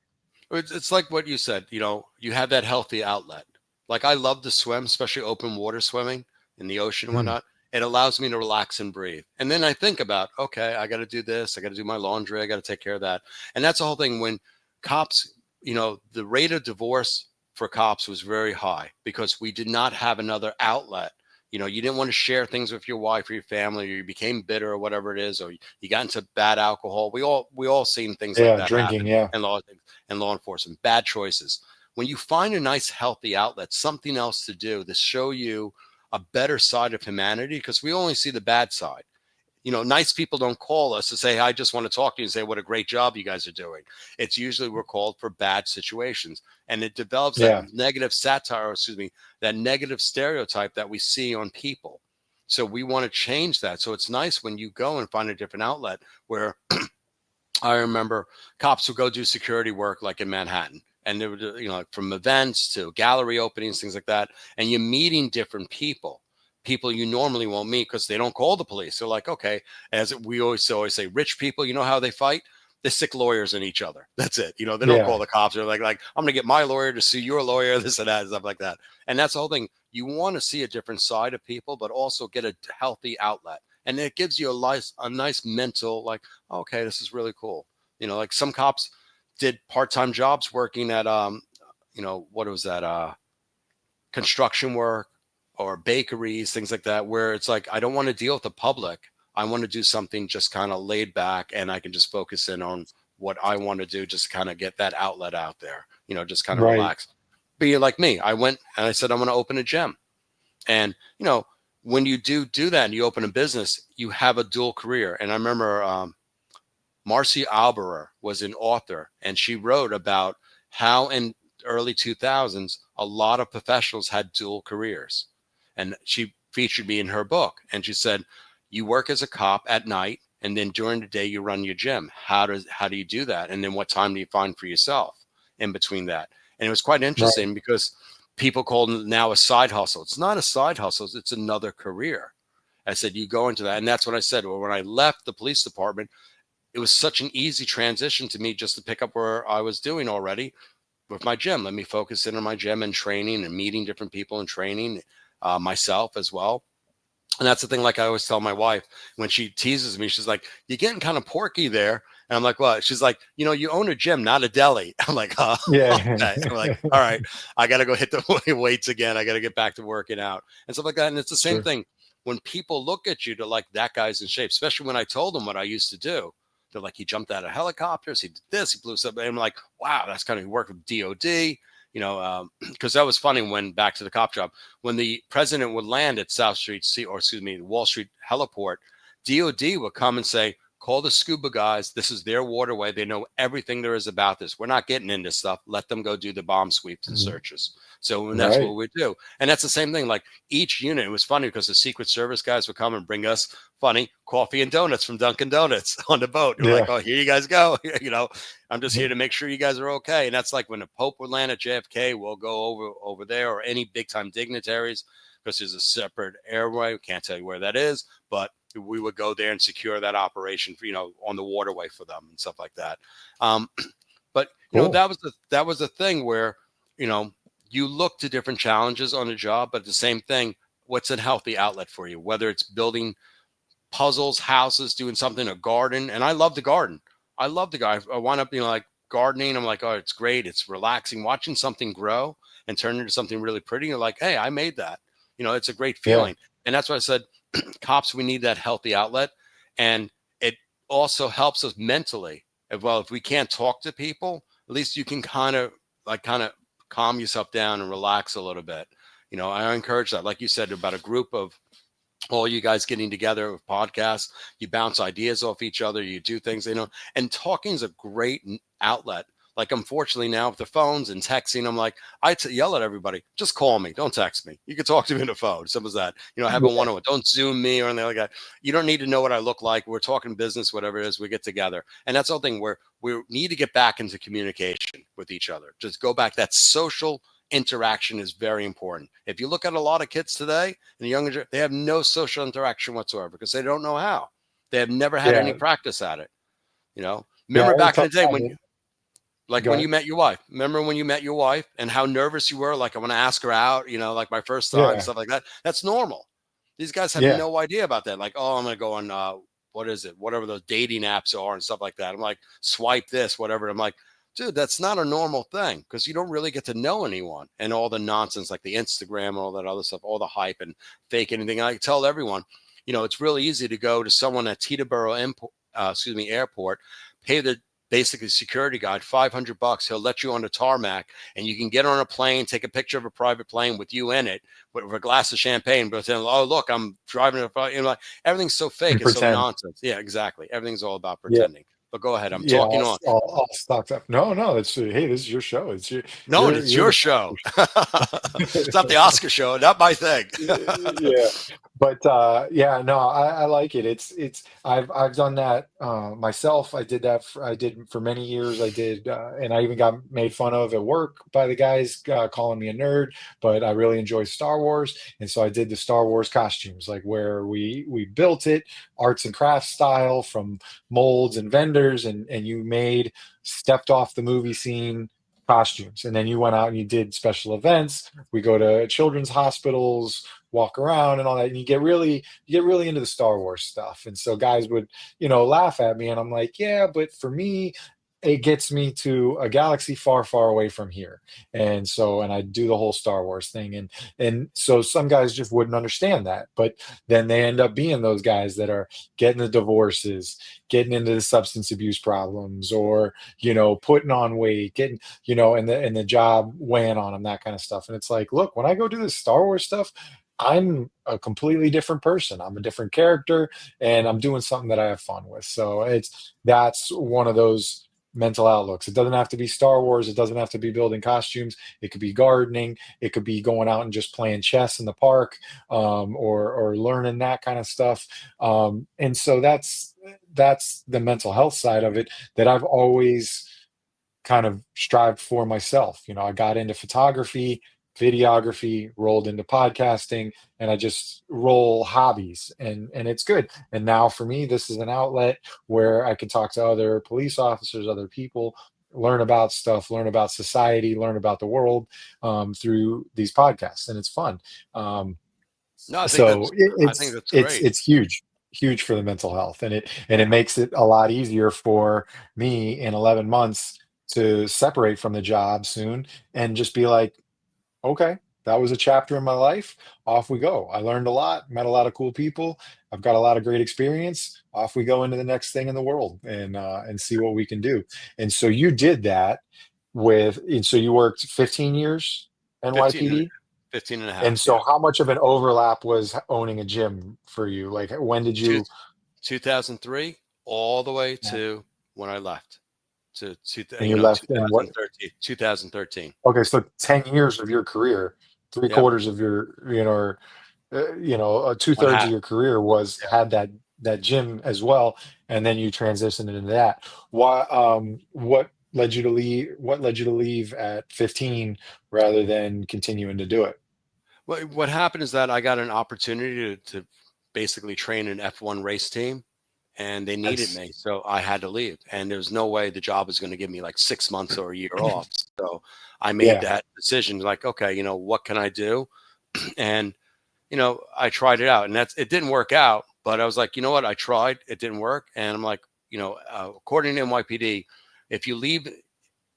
It's like what you said, you have that healthy outlet. Like I love to swim, especially open water swimming. in the ocean and whatnot, it allows me to relax and breathe. And then I think about, okay, I got to do this. I got to do my laundry. I got to take care of that. And that's the whole thing. When cops, the rate of divorce for cops was very high because we did not have another outlet. You didn't want to share things with your wife or your family, or you became bitter or whatever it is, or you got into bad alcohol. We all seen things like that drinking, happen in law enforcement, bad choices. When you find a nice, healthy outlet, something else to do to show you a better side of humanity, because we only see the bad side. Nice people don't call us to say, hey, I just want to talk to you and say what a great job you guys are doing. It's usually we're called for bad situations. And it develops that negative satire, that negative stereotype that we see on people. So we want to change that. So it's nice when you go and find a different outlet where I remember cops would go do security work like in Manhattan. And they would, from events to gallery openings, things like that. And you're meeting different people you normally won't meet because they don't call the police. They're like, okay, as we always say, rich people, you know how they fight? They stick lawyers in each other. That's it. They don't call the cops. They're like, I'm going to get my lawyer to sue your lawyer, this and that, stuff like that. And that's the whole thing. You want to see a different side of people, but also get a healthy outlet. And it gives you a nice mental, like, okay, this is really cool. Like some cops did part-time jobs working at, what was that? Construction work, or bakeries, things like that, where it's like, I don't want to deal with the public. I want to do something just kind of laid back, and I can just focus in on what I want to do, just kind of get that outlet out there, just kind of relax. Be like me. I went and I said, I'm going to open a gym. And, when you do that and you open a business, you have a dual career. And I remember Marcy Alberer was an author, and she wrote about how in early 2000s, a lot of professionals had dual careers. And she featured me in her book. And she said, you work as a cop at night, and then during the day you run your gym. How do you do that? And then what time do you find for yourself in between that? And it was quite interesting because people call it now a side hustle. It's not a side hustle. It's another career. I said, you go into that. And that's what I said. Well, when I left the police department, it was such an easy transition to me just to pick up where I was doing already with my gym. Let me focus in on my gym and training and meeting different people and training myself as well. And that's the thing, like I always tell my wife when she teases me, she's like, you're getting kind of porky there. And I'm like, what? She's like, you own a gym, not a deli. I'm like, oh, okay. I'm like, all right, I got to go hit the weights again. I got to get back to working out and stuff like that. And it's the same thing. When people look at you, to like, that guy's in shape, especially when I told them what I used to do. They're like, he jumped out of helicopters. He did this. He blew something. And I'm like, wow, that's kind of, he worked with DOD. Because that was funny when back to the cop job, when the president would land at Wall Street heliport, DOD would come and say, call the SCUBA guys. This is their waterway. They know everything there is about this. We're not getting into stuff. Let them go do the bomb sweeps and searches. So that's what we do. And that's the same thing. Like each unit, it was funny because the Secret Service guys would come and bring us coffee and donuts from Dunkin' Donuts on the boat. We're like, oh, here you guys go. I'm just here to make sure you guys are okay. And that's like when the Pope would land at JFK, we'll go over there, or any big time dignitaries, because there's a separate airway. We can't tell you where that is, but we would go there and secure that operation for, on the waterway for them and stuff like that. But that was the thing where, you look to different challenges on the job, but the same thing, what's a healthy outlet for you, whether it's building puzzles, houses, doing something, a garden. And I love the garden. I love the guy. I wind up, like gardening. I'm like, oh, it's great. It's relaxing. Watching something grow and turn into something really pretty. You're like, hey, I made that. It's a great feeling. Yeah. And that's why I said, cops, we need that healthy outlet. And it also helps us mentally as well. If we can't talk to people, at least you can kind of calm yourself down and relax a little bit. I encourage that. Like you said, about a group of all you guys getting together with podcasts, you bounce ideas off each other, you do things, and talking is a great outlet. Like, unfortunately now with the phones and texting, I'm like, yell at everybody, just call me. Don't text me. You can talk to me on the phone. Simple as that. Have a one-on-one. Don't Zoom me or anything like that. You don't need to know what I look like. We're talking business, whatever it is, we get together. And that's the whole thing where we need to get back into communication with each other. Just go back. That social interaction is very important. If you look at a lot of kids today and younger, they have no social interaction whatsoever because they don't know how. They have never had any practice at it. Remember back in the day when when you met your wife. Remember when you met your wife and how nervous you were? Like, I want to ask her out, like my first time, stuff like that. That's normal. These guys have Yeah. no idea about that. Like, oh, I'm going to go on, what is it? Whatever those dating apps are and stuff like that. I'm like, swipe this, whatever. I'm like, dude, that's not a normal thing because you don't really get to know anyone and all the nonsense like the Instagram and all that other stuff, all the hype and fake anything. I tell everyone, it's really easy to go to someone at Teterboro Airport, pay the basically security guard $500. He'll let you on the tarmac and you can get on a plane, take a picture of a private plane with you in it with a glass of champagne, but then, oh, look, I'm driving like everything's so fake. And It's so pretend. nonsense. Yeah, exactly. Everything's all about Yeah. pretending. But go ahead. I'm Yeah. talking on. All stocked up. No, it's, hey, this is your show. It's No, and it's you're your the show. It's not the Oscar show, not my thing. yeah, but yeah, no, I like it. I've done that myself. I did for many years. I did, and I even got made fun of at work by the guys calling me a nerd. But I really enjoy Star Wars, and so I did the Star Wars costumes, like where we built it arts and crafts style from molds and vendors, and you made stepped off the movie scene costumes, and then you went out and you did special events. We go to children's hospitals, walk around and all that, and you get really into the Star Wars stuff. And so guys would, laugh at me, and I'm like, yeah, but for me, it gets me to a galaxy far, far away from here. And I do the whole Star Wars thing, and so some guys just wouldn't understand that, but then they end up being those guys that are getting the divorces, getting into the substance abuse problems, or putting on weight, getting, and the job weighing on them, that kind of stuff. And it's like, look, when I go do this Star Wars stuff, I'm a completely different person. I'm a different character, and I'm doing something that I have fun with. So that's one of those mental outlooks. It doesn't have to be Star Wars. It doesn't have to be building costumes. It could be gardening. It could be going out and just playing chess in the park, or learning that kind of stuff. And so that's the mental health side of it that I've always kind of strived for myself. I got into photography, videography, rolled into podcasting, and I just roll hobbies, and it's good. And now for me, this is an outlet where I can talk to other police officers, other people, learn about stuff, learn about society, learn about the world, through these podcasts, and it's fun. No, So I think that's it's great. it's huge for the mental health, and it makes it a lot easier for me in 11 months to separate from the job soon and just be like, okay, that was a chapter in my life. Off we go. I learned a lot, met a lot of cool people. I've got a lot of great experience. Off we go into the next thing in the world, and see what we can do. And so you did that and so you worked 15 years 15 and, NYPD. 15 and a And half. so Yeah. how much of an overlap was owning a gym for you? Like, when did Two, you? 2003 all the way to when I left And you left in what? 2013, 2013. Okay, so 10 years of your career, three Yep. quarters of your, One two-thirds of half. your career was Yeah. had that gym as well, and then you transitioned into that. Why? What led you to leave at 15 rather than continuing to do it? What happened is that I got an opportunity to basically train an F1 race team, and they needed Nice. me, so I had to leave. And there was no way the job was going to give me like 6 months or a year off. So I made Yeah, that decision. Like, okay, what can I do? And I tried it out, and it didn't work out. But I was like, you know what? I tried. It didn't work, and I'm like, according to NYPD, if you leave,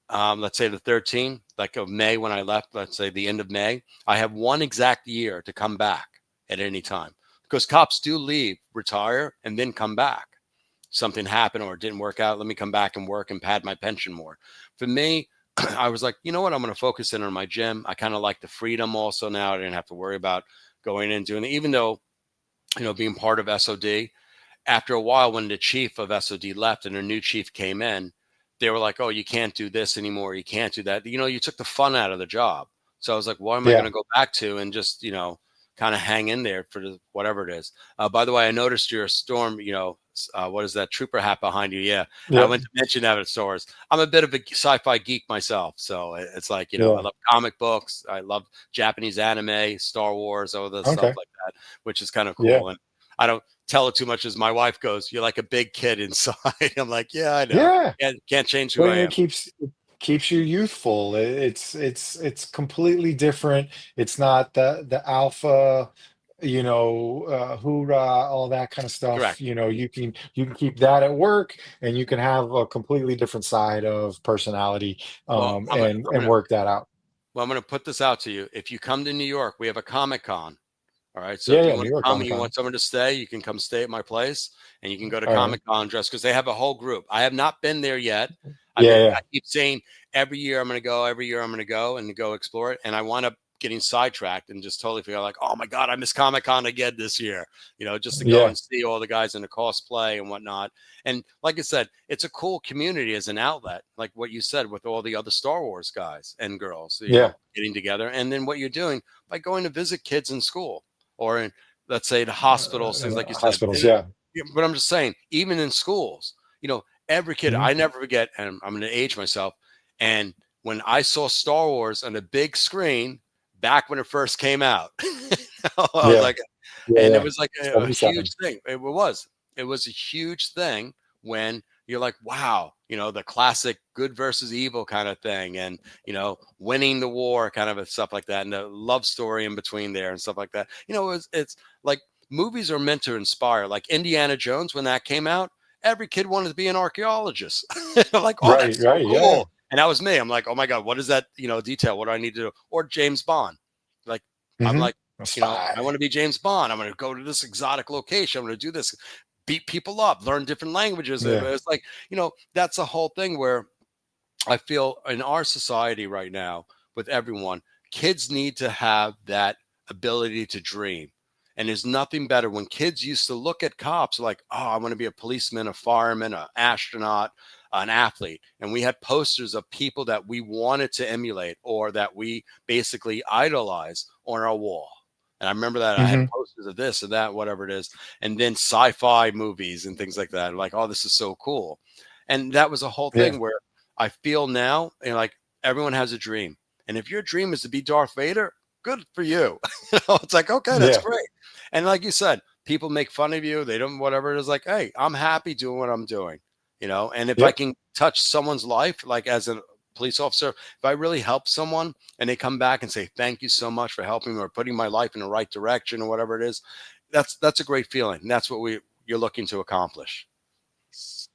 let's say the 13th, like of May when I left, let's say the end of May, I have one exact year to come back at any time because cops do leave, retire, and then come back. Something happened or it didn't work out. Let me come back and work and pad my pension more. For me, I was like, you know what? I'm going to focus in on my gym. I kind of like the freedom also now. I didn't have to worry about going in doing it, even though, being part of SOD. After a while, when the chief of SOD left and a new chief came in, they were like, oh, you can't do this anymore. You can't do that. You took the fun out of the job. So I was like, what am I going yeah, to go back to and just, kind of hang in there for whatever it is. By the way, I noticed your storm, what is that trooper hat behind you? Yeah. I yeah, went to mention that at stores. I'm a bit of a sci-fi geek myself. So it's like, I yeah. love comic books. I love Japanese anime, Star Wars, all the stuff Okay, like that, which is kind of yeah, cool. And I don't tell it too much as my wife goes, you're like a big kid inside. I'm like, yeah, I know. yeah. Can't change who But I it am. keeps you youthful. It's completely different. It's not the alpha. hoorah, all that kind of stuff. Correct. You can keep that at work, and you can have a completely different side of personality, Well, and work that out. I'm gonna put this out to you. If you come to New York, we have a Comic Con. All right. So Yeah, if you yeah, want New to York come Comic and you Con. want someone to stay, you can come stay at my place and you can go to All right. Comic Con dress because they have a whole group. I have not been there yet. Yeah, I yeah, keep saying every year I'm going to go, every year I'm going to go and go explore it. And I wind up getting sidetracked and just totally feel like, oh my God, I missed Comic Con again this year, just to go yeah, and see all the guys in the cosplay and whatnot. And like I said, it's a cool community as an outlet, like what you said with all the other Star Wars guys and girls, yeah. getting together. And then what you're doing by going to visit kids in school or in, let's say, the hospitals, things like you said. Hospitals. And, Yeah. yeah, but I'm just saying, even in schools, every kid, Hmm. I never forget, and I'm going to age myself. And when I saw Star Wars on a big screen back when it first came out, I was Yeah, like, yeah, and it yeah. was like a huge 77. thing. It was a huge thing when you're like, wow, the classic good versus evil kind of thing, and winning the war kind of stuff like that, and the love story in between there and stuff like that. It's like movies are meant to inspire. Like Indiana Jones, when that came out, every kid wanted to be an archaeologist. Like, oh, Right, that's so right. Yeah. cool. And that was me. I'm like, oh my God, what is that? Detail. What do I need to do? Or James Bond. Like, I'm Hmm. like, A I spy. want to be James Bond. I'm going to go to this exotic location. I'm going to do this, beat people up, learn different languages. Yeah. It's like, that's a whole thing where I feel in our society right now with everyone, kids need to have that ability to dream. And there's nothing better when kids used to look at cops like, oh, I want to be a policeman, a fireman, an astronaut, an athlete. And we had posters of people that we wanted to emulate or that we basically idolize on our wall. And I remember that I had Hmm. posters of this or that, whatever it is. And then sci-fi movies and things like that. Like, oh, this is so cool. And that was a whole Yeah. thing where I feel now, like everyone has a dream. And if your dream is to be Darth Vader, good for you. It's like, okay, that's Yeah. great. And like you said, people make fun of you. They don't, whatever it is, like, hey, I'm happy doing what I'm doing, and if I Yep. can touch someone's life, like as a police officer, if I really help someone and they come back and say, thank you so much for helping me or putting my life in the right direction or whatever it is, that's a great feeling. And that's what you're looking to accomplish.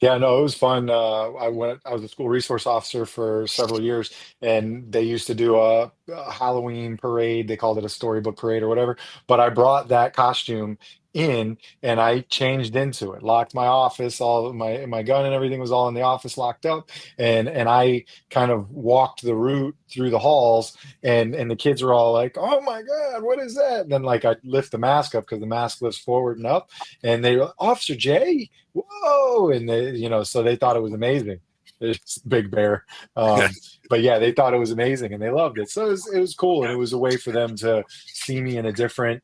Yeah, no, it was fun. I was a school resource officer for several years, and they used to do a Halloween parade. They called it a storybook parade or whatever. But I brought that costume in, and I changed into it. Locked my office, all of my gun and everything was all in the office, locked up, and I kind of walked the route through the halls, and the kids were all like, "Oh my God, what is that?" And then like I lift the mask up because the mask lifts forward and up, and they were, "Officer Jay." Whoa, and so they thought it was amazing. It's Big Bear. But yeah, they thought it was amazing and they loved it, so it was cool, and it was a way for them to see me in a different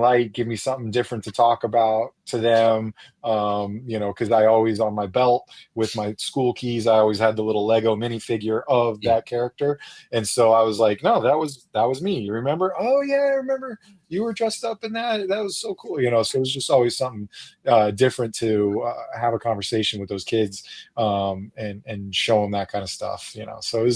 light, give me something different to talk about to them. Because I always, on my belt with my school keys, I always had the little Lego minifigure of that character. And so I was like, no, that was me. You remember? Oh yeah, I remember you were dressed up in that. That was so cool. So it was just always something different to have a conversation with those kids, and show them that kind of stuff. So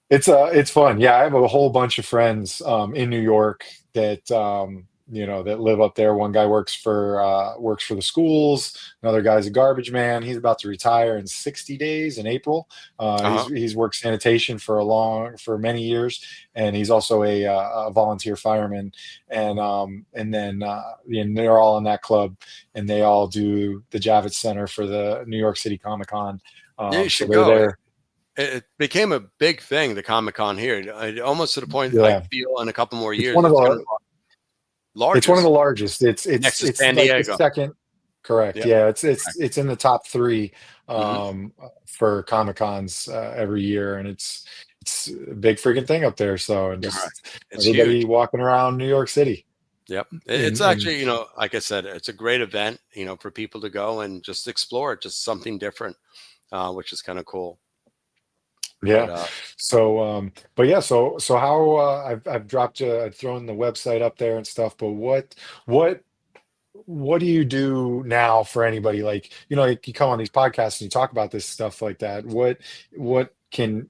it's fun. Yeah, I have a whole bunch of friends in New York that live up there. One guy works for the schools. Another guy's a garbage man. He's about to retire in 60 days in April. Uh-huh. He's worked sanitation for many years, and he's also a volunteer fireman. And then they're all in that club, and they all do the Javits Center for the New York City Comic Con. Yeah, you So should they're go. there. It became a big thing, the Comic Con here, almost to the point I Yeah. feel in a couple more It's years one of it's going to the be It's one of the largest largest. It's next it's to it's San like the Diego. second. Correct. Yep. Yeah, it's in the top three Hmm. for Comic Cons every year, and it's a big freaking thing up there. So, and Yeah, right. just It's everybody huge. walking around New York City. Yep. It's In actually, like I said, it's a great event, for people to go and just explore it, just something different, which is kind of cool. But Yeah. So, but yeah, so how I've dropped I've thrown the website up there and stuff, but what what do you do now for anybody, like you come on these podcasts and you talk about this stuff like that? What can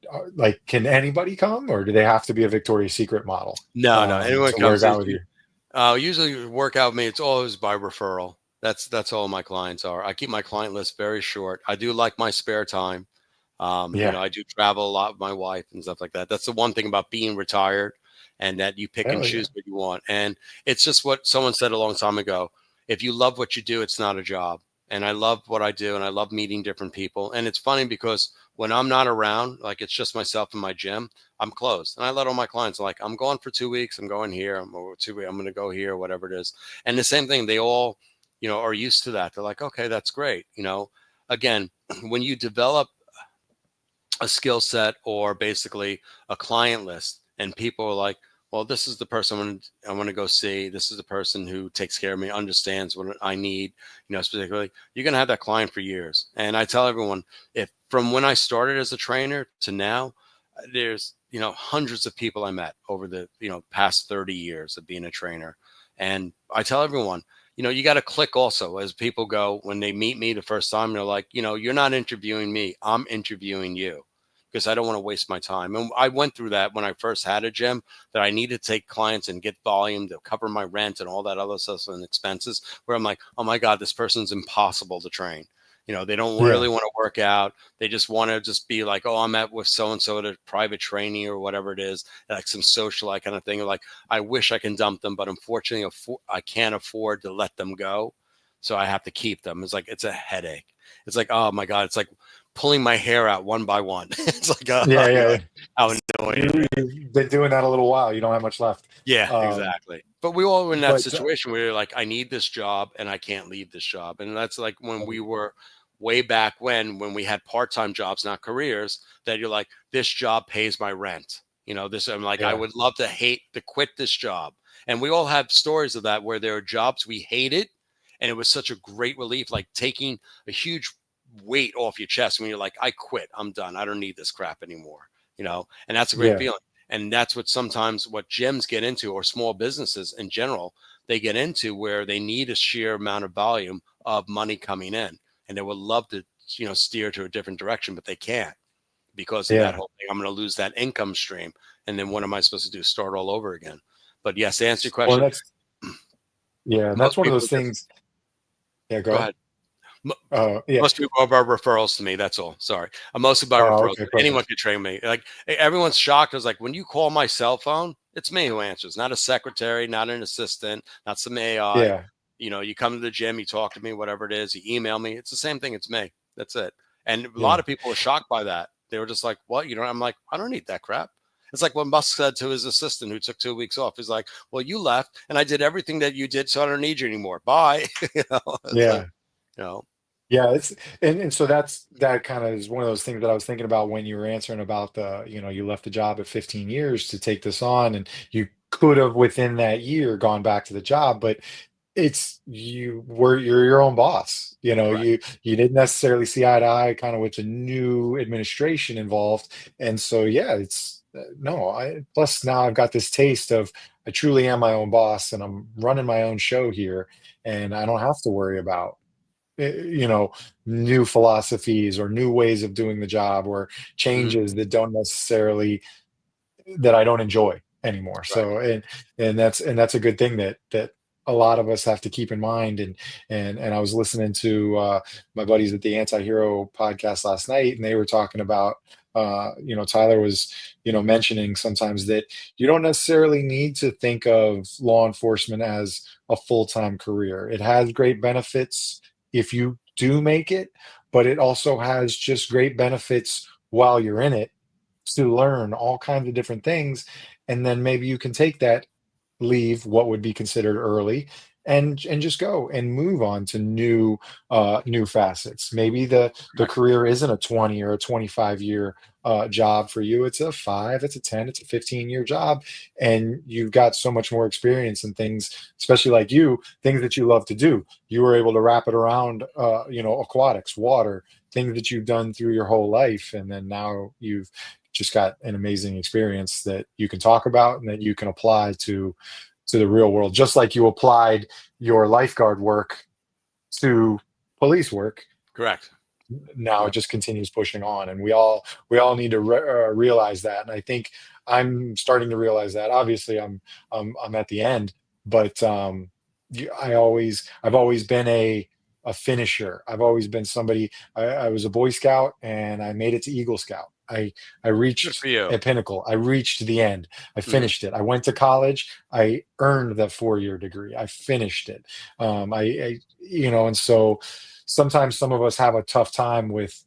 anybody come, or do they have to be a Victoria's Secret model no, anyone to work comes. out with you? Usually work out with me, it's always by referral. That's all my clients are. I keep my client list very short. I do like my spare time. Yeah. I do travel a lot with my wife and stuff like that. That's the one thing about being retired, and that you pick and Hell yeah. choose what you want. And it's just what someone said a long time ago. If you love what you do, it's not a job. And I love what I do, and I love meeting different people. And it's funny because when I'm not around, like it's just myself in my gym, I'm closed. And I let all my clients like, I'm going for 2 weeks. I'm going here. I'm over 2 weeks. I'm going to go here, whatever it is. And the same thing, they all, are used to that. They're like, okay, that's great. Again, when you develop a skill set or basically a client list, and people are like, well, this is the person I want to go see. This is the person who takes care of me, understands what I need, specifically, you're going to have that client for years. And I tell everyone, if from when I started as a trainer to now, there's, hundreds of people I met over the, past 30 years of being a trainer. And I tell everyone, you got to click also as people go, when they meet me the first time, they're like, you're not interviewing me, I'm interviewing you, because I don't want to waste my time. And I went through that when I first had a gym, that I needed to take clients and get volume to cover my rent and all that other stuff and expenses, where I'm like, oh my God, this person's impossible to train. They don't Yeah. really want to work out. They just want to just be like, oh, I'm at with so-and-so at a private training or whatever it is, like some socialite kind of thing. Like, I wish I can dump them, but unfortunately I can't afford to let them go. So I have to keep them. It's like, it's a headache. It's like, oh my God, it's like pulling my hair out one by one. It's like, Yeah. you're Yeah. like, how annoying. You've been doing that a little while. You don't have much left. Yeah, exactly. But we all were in that But situation where you're like, I need this job and I can't leave this job. And that's like when we were way back when we had part-time jobs, not careers, that you're like, this job pays my rent. I'm like, I yeah. would love to quit this job. And we all have stories of that, where there are jobs we hated, and it was such a great relief, like taking a huge weight off your chest when you're like, I quit, I'm done, I don't need this crap anymore. And that's a great Yeah. feeling. And that's what gyms get into, or small businesses in general, they get into, where they need a sheer amount of volume of money coming in, and they would love to, steer to a different direction, but they can't, because of that Yeah. whole thing. I'm going to lose that income stream. And then what am I supposed to do? Start all over again. But yes, to answer your Well, question, and that's most one of people those just things. Yeah. go Go. ahead. Yeah. Most people are by referrals to me. That's all. Sorry. I'm mostly by Oh, referrals. okay. Anyone Perfect. could train me. Like, everyone's shocked. I was like, when you call my cell phone, it's me who answers, not a secretary, not an assistant, not some AI. Yeah. You come to the gym, you talk to me, whatever it is, you email me. It's the same thing. It's me. That's it. And a lot Yeah. of people were shocked by that. They were just like, what? I'm like, I don't need that crap. It's like what Musk said to his assistant who took 2 weeks off. He's like, well, you left and I did everything that you did, so I don't need you anymore. Bye. It's like, Yeah. you know, Yeah, and so that kind of is one of those things that I was thinking about when you were answering about you left the job at 15 years to take this on, and you could have within that year gone back to the job, but you're your own boss. correct. You didn't necessarily see eye to eye kind of with the new administration involved. And so yeah, it's no, I plus now I've got this taste of I truly am my own boss and I'm running my own show here, and I don't have to worry about you know, new philosophies or new ways of doing the job or Mhm. changes that I don't enjoy anymore. Right. So and that's a good thing that a lot of us have to keep in mind. And I was listening to my buddies at the Anti-Hero podcast last night, and they were talking about Tyler was mentioning sometimes that you don't necessarily need to think of law enforcement as a full-time career. It has great benefits if you do make it, but it also has just great benefits while you're in it to learn all kinds of different things. And then maybe you can take that leave what would be considered early and just go and move on to new facets. Maybe the Correct. career isn't a 20 or a 25-year job for you. It's a 5, it's a 10, it's a 15-year job, and you've got so much more experience and things, especially like you, things that you love to do. You were able to wrap it around aquatics, water, things that you've done through your whole life, and then now you've just got an amazing experience that you can talk about and that you can apply to the real world, just like you applied your lifeguard work to police work. Correct. Now it Yep. just continues pushing on, and we all need to realize that. And I think I'm starting to realize that. Obviously I'm at the end, but I've always been a finisher. I've always been somebody. I was a Boy Scout, and I made it to Eagle Scout. I Good for reached you. a pinnacle. I reached the end. I Hmm. finished it. I went to college. I earned that 4-year degree. I finished it. And so sometimes some of us have a tough time with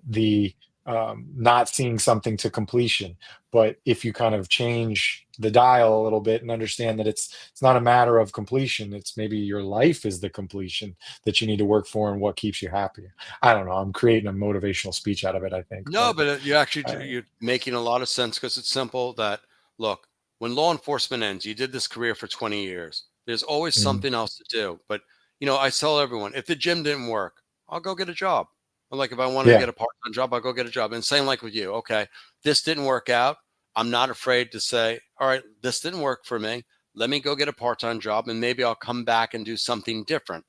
the not seeing something to completion. But if you kind of change the dial a little bit and understand that it's not a matter of completion, it's maybe your life is the completion that you need to work for and what keeps you happy. I don't know. I'm creating a motivational speech out of it, I think. No, But but you actually uh, you're making a lot of sense because it's simple. That look, when law enforcement ends, you did this career for 20 years. There's always mm, something else to do. But I tell everyone, if the gym didn't work, I'll go get a job. Or like if I wanted to yeah, get a part-time job, I'll go get a job. And same like with you. Okay, this didn't work out. I'm not afraid to say, all right, this didn't work for me. Let me go get a part-time job, and maybe I'll come back and do something different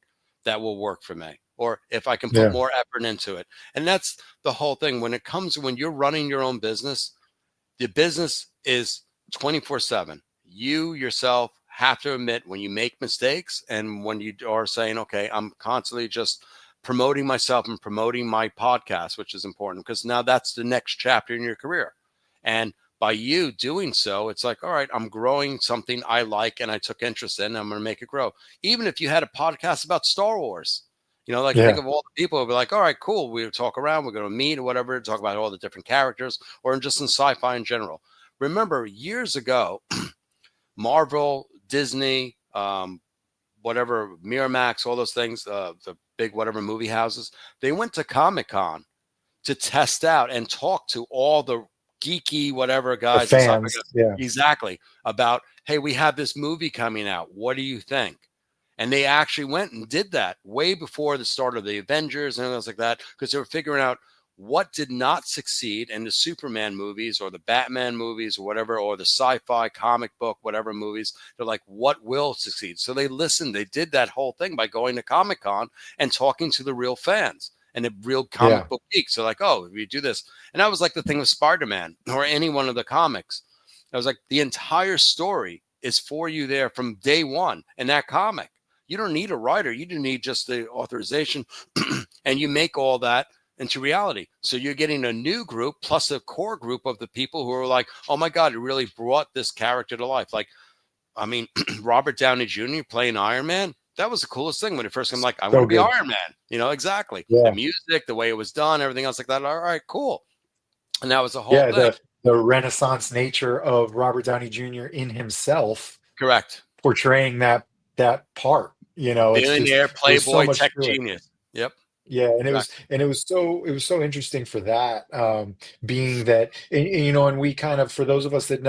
that will work for me. Or if I can put yeah, more effort into it. And that's the whole thing. When you're running your own business, the business is 24/7. You yourself have to admit when you make mistakes and when you are saying, okay, I'm constantly just promoting myself and promoting my podcast, which is important because now that's the next chapter in your career. And by you doing so, it's like, all right, I'm growing something I like and I took interest in. I'm going to make it grow. Even if you had a podcast about Star Wars, like think yeah, of all the people who'd be like, all right, cool. We talk around, we're going to meet or whatever, talk about all the different characters or just in sci-fi in general. Remember years ago, Marvel, Disney, whatever, Miramax, all those things, the big whatever movie houses, they went to Comic-Con to test out and talk to all the geeky whatever the guys and sci-fi fans. guys Yeah, exactly about, hey, we have this movie coming out. What do you think? And they actually went and did that way before the start of the Avengers and things like that, because they were figuring out what did not succeed in the Superman movies or the Batman movies or whatever, or the sci-fi comic book, whatever movies. They're like, what will succeed? So they listened. They did that whole thing by going to Comic-Con and talking to the real fans and the real yeah, comic book geeks. So like, oh, we do this. And that was like the thing with Spider-Man or any one of the comics. I was like, the entire story is for you there from day one in that comic. You don't need a writer. You don't need just the authorization. And you make all that into reality. So you're getting a new group plus a core group of the people who are like, oh my God, it really brought this character to life. Like, I mean, Robert Downey Jr. playing Iron Man. That was the coolest thing when it first came. Like, I want so to be good. Iron Man. Exactly. The Yeah, music, the way it was done, everything else like that. All right, cool. And that was the whole yeah. thing. The Renaissance nature of Robert Downey Jr. in himself Correct. portraying that part. It's just Billionaire, there's so playboy, much tech to it. genius. Yep. Yeah, and Exactly. it was so interesting for that, being that, and we kind of, for those of us that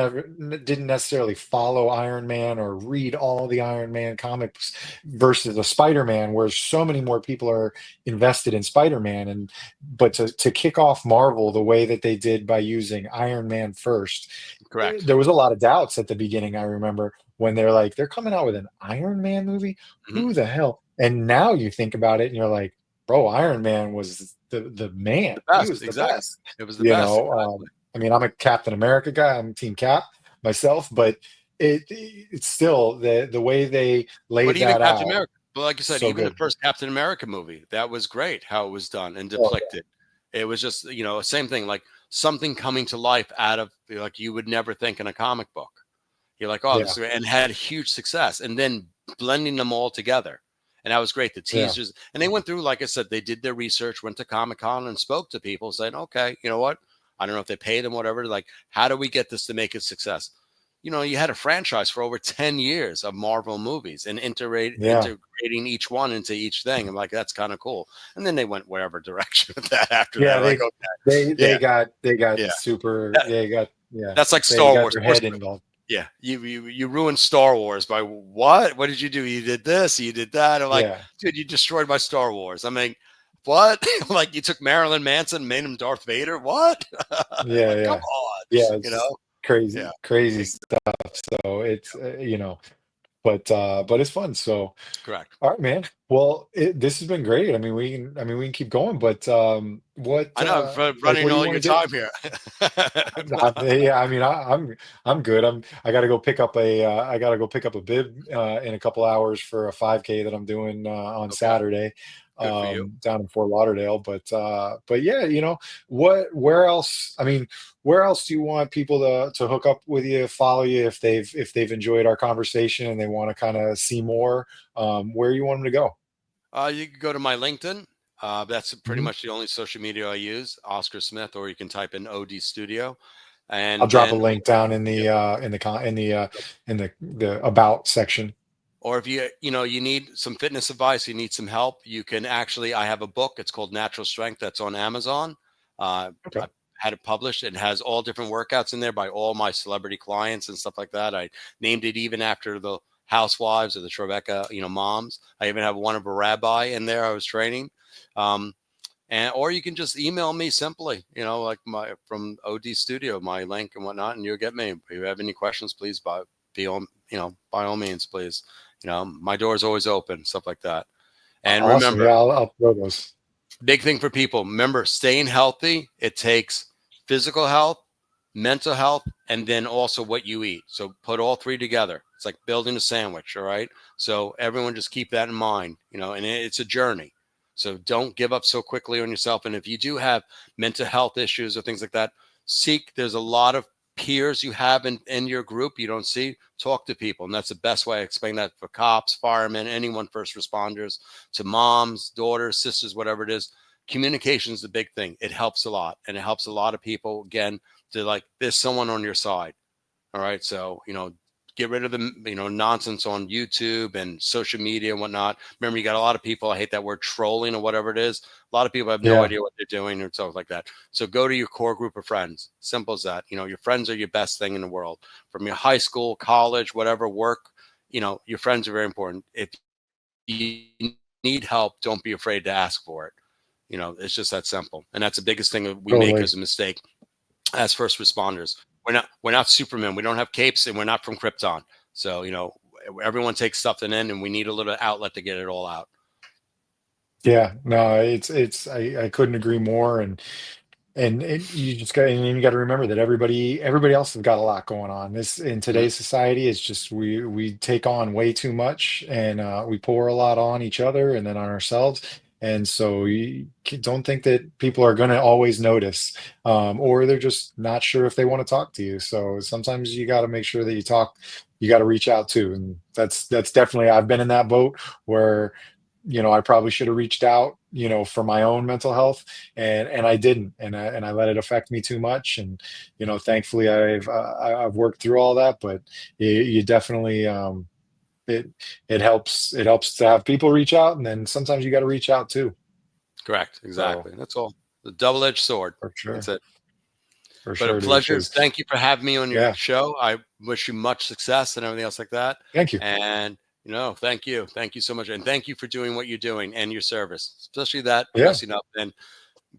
didn't necessarily follow Iron Man or read all the Iron Man comics versus a Spider-Man, where so many more people are invested in Spider-Man, but to kick off Marvel the way that they did by using Iron Man first, Correct. there was a lot of doubts at the beginning. I remember when they're coming out with an Iron Man movie. Mhm. Who the hell? And now you think about it, and you're like, bro, Iron Man was the man. The He best. was the Exactly. best. It was the best. Exactly. I mean, I'm a Captain America guy. I'm Team Cap myself, but it's still the way they But laid even that Captain out. America, but like you said, So even the good. first Captain America movie, that was great how it was done and Oh depicted. It was just, same thing, like something coming to life out of like you would never think in a comic book. You're like, oh, yeah, this is great, and had huge success, and then blending them all together. And that was great. The yeah, teasers, and they went through, like I said, they did their research, went to Comic Con and spoke to people, saying, okay, you know what? I don't know if they paid them, whatever. Like, how do we get this to make it success? You had a franchise for over 10 years of Marvel movies and yeah, integrating each one into each thing. I'm like, that's kind of cool. And then they went whatever direction with that after yeah. that. Like, okay, They yeah, got yeah. super. That, They got yeah. that's like They Star got Wars. their head involved. Yeah, you ruined Star Wars by what? What did you do? You did this, you did that. I'm like, Yeah, dude, you destroyed my Star Wars. I mean, what? Like you took Marilyn Manson, made him Darth Vader? What? yeah, Like, come yeah, on, yeah. you It's know? crazy, Yeah, crazy ex- stuff. So it's but it's fun. So, Correct. all right, man. Well, this has been great. I mean, we can keep going, but I know, for like, running what do you all want your to get? time here. Yeah, I mean, I'm good. I got to go pick up a bib in a couple hours for a 5K that I'm doing on Okay, Saturday good for you. down in Fort Lauderdale. But yeah, where else? I mean, where else do you want people to hook up with you, follow you if they've enjoyed our conversation and they want to kind of see more? Where you want them to go? You can go to my LinkedIn. That's pretty Mhm. much the only social media I use, Oscar Smith, or you can type in OD Studio. I'll And drop a then, link down in yeah, the about section. or if you need some fitness advice, you need some help, you can actually, I have a book. It's called Natural Strength. That's on Amazon. Okay. I had it published. It has all different workouts in there by all my celebrity clients and stuff like that. I named it even after the housewives or the Tribeca, moms. I even have one of a rabbi in there I was training. Um, and or you can just email me simply, like my from OD Studio, my link and whatnot, and you'll get me. If you have any questions, please by all means, please. My door is always open, stuff like that. And Awesome. remember, Yeah, I'll throw those. big thing for people, remember, staying healthy, it takes physical health, mental health, and then also what you eat. So put all three together. It's like building a sandwich. All right. So everyone just keep that in mind, and it's a journey. So don't give up so quickly on yourself. And if you do have mental health issues or things like that, there's a lot of peers you have in your group you don't see. Talk to people. And that's the best way I explain that for cops, firemen, anyone, first responders, to moms, daughters, sisters, whatever it is. Communication is the big thing. It helps a lot. And it helps a lot of people, again, to like, there's someone on your side. All right. So, get rid of the, nonsense on YouTube and social media and whatnot. Remember, you got a lot of people, I hate that word, trolling or whatever it is. A lot of people have no Yeah, idea what they're doing and stuff like that. So go to your core group of friends. Simple as that. Your friends are your best thing in the world. From your high school, college, whatever, work, your friends are very important. If you need help, don't be afraid to ask for it. It's just that simple. And that's the biggest thing that we make totally. as a mistake as first responders. We're not Superman. We don't have capes, and we're not from Krypton. So everyone takes something in, and we need a little outlet to get it all out. Yeah, no, I couldn't agree more. And you got to remember that everybody else has got a lot going on. This in Mhm. today's society, it's just we take on way too much, and we pour a lot on each other and then on ourselves. And so don't think that people are going to always notice, or they're just not sure if they want to talk to you. So sometimes you got to make sure that you talk. You got to reach out too, and that's definitely, I've been in that boat where I probably should have reached out, for my own mental health, and I didn't, and I let it affect me too much. And thankfully, I've worked through all that. But you definitely, it it helps to have people reach out, and then sometimes you got to reach out too. Correct. So Exactly. That's all. The double-edged sword. for That's sure, it. for But a sure, dude. pleasure. Because Thank you for having me on your yeah, show. I wish you much success and everything else like that. thank you. And thank you. Thank you so much. And thank you for doing what you're doing and your service, especially that Yeah, dressing up and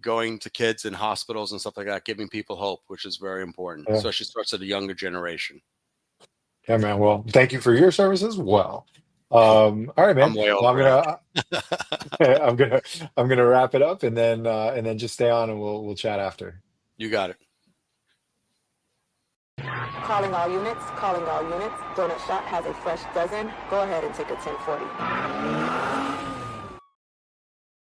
going to kids in hospitals and stuff like that, giving people hope, which is very important, yeah, especially starts at a younger generation. yeah, man. Well, thank you for your service as well. All right, man. I'm way Well, I'm over gonna it. I'm gonna I'm gonna wrap it up, and then just stay on, and we'll chat after. You got it. Calling all units, calling all units. Donut Shop has a fresh dozen. Go ahead and take a 1040.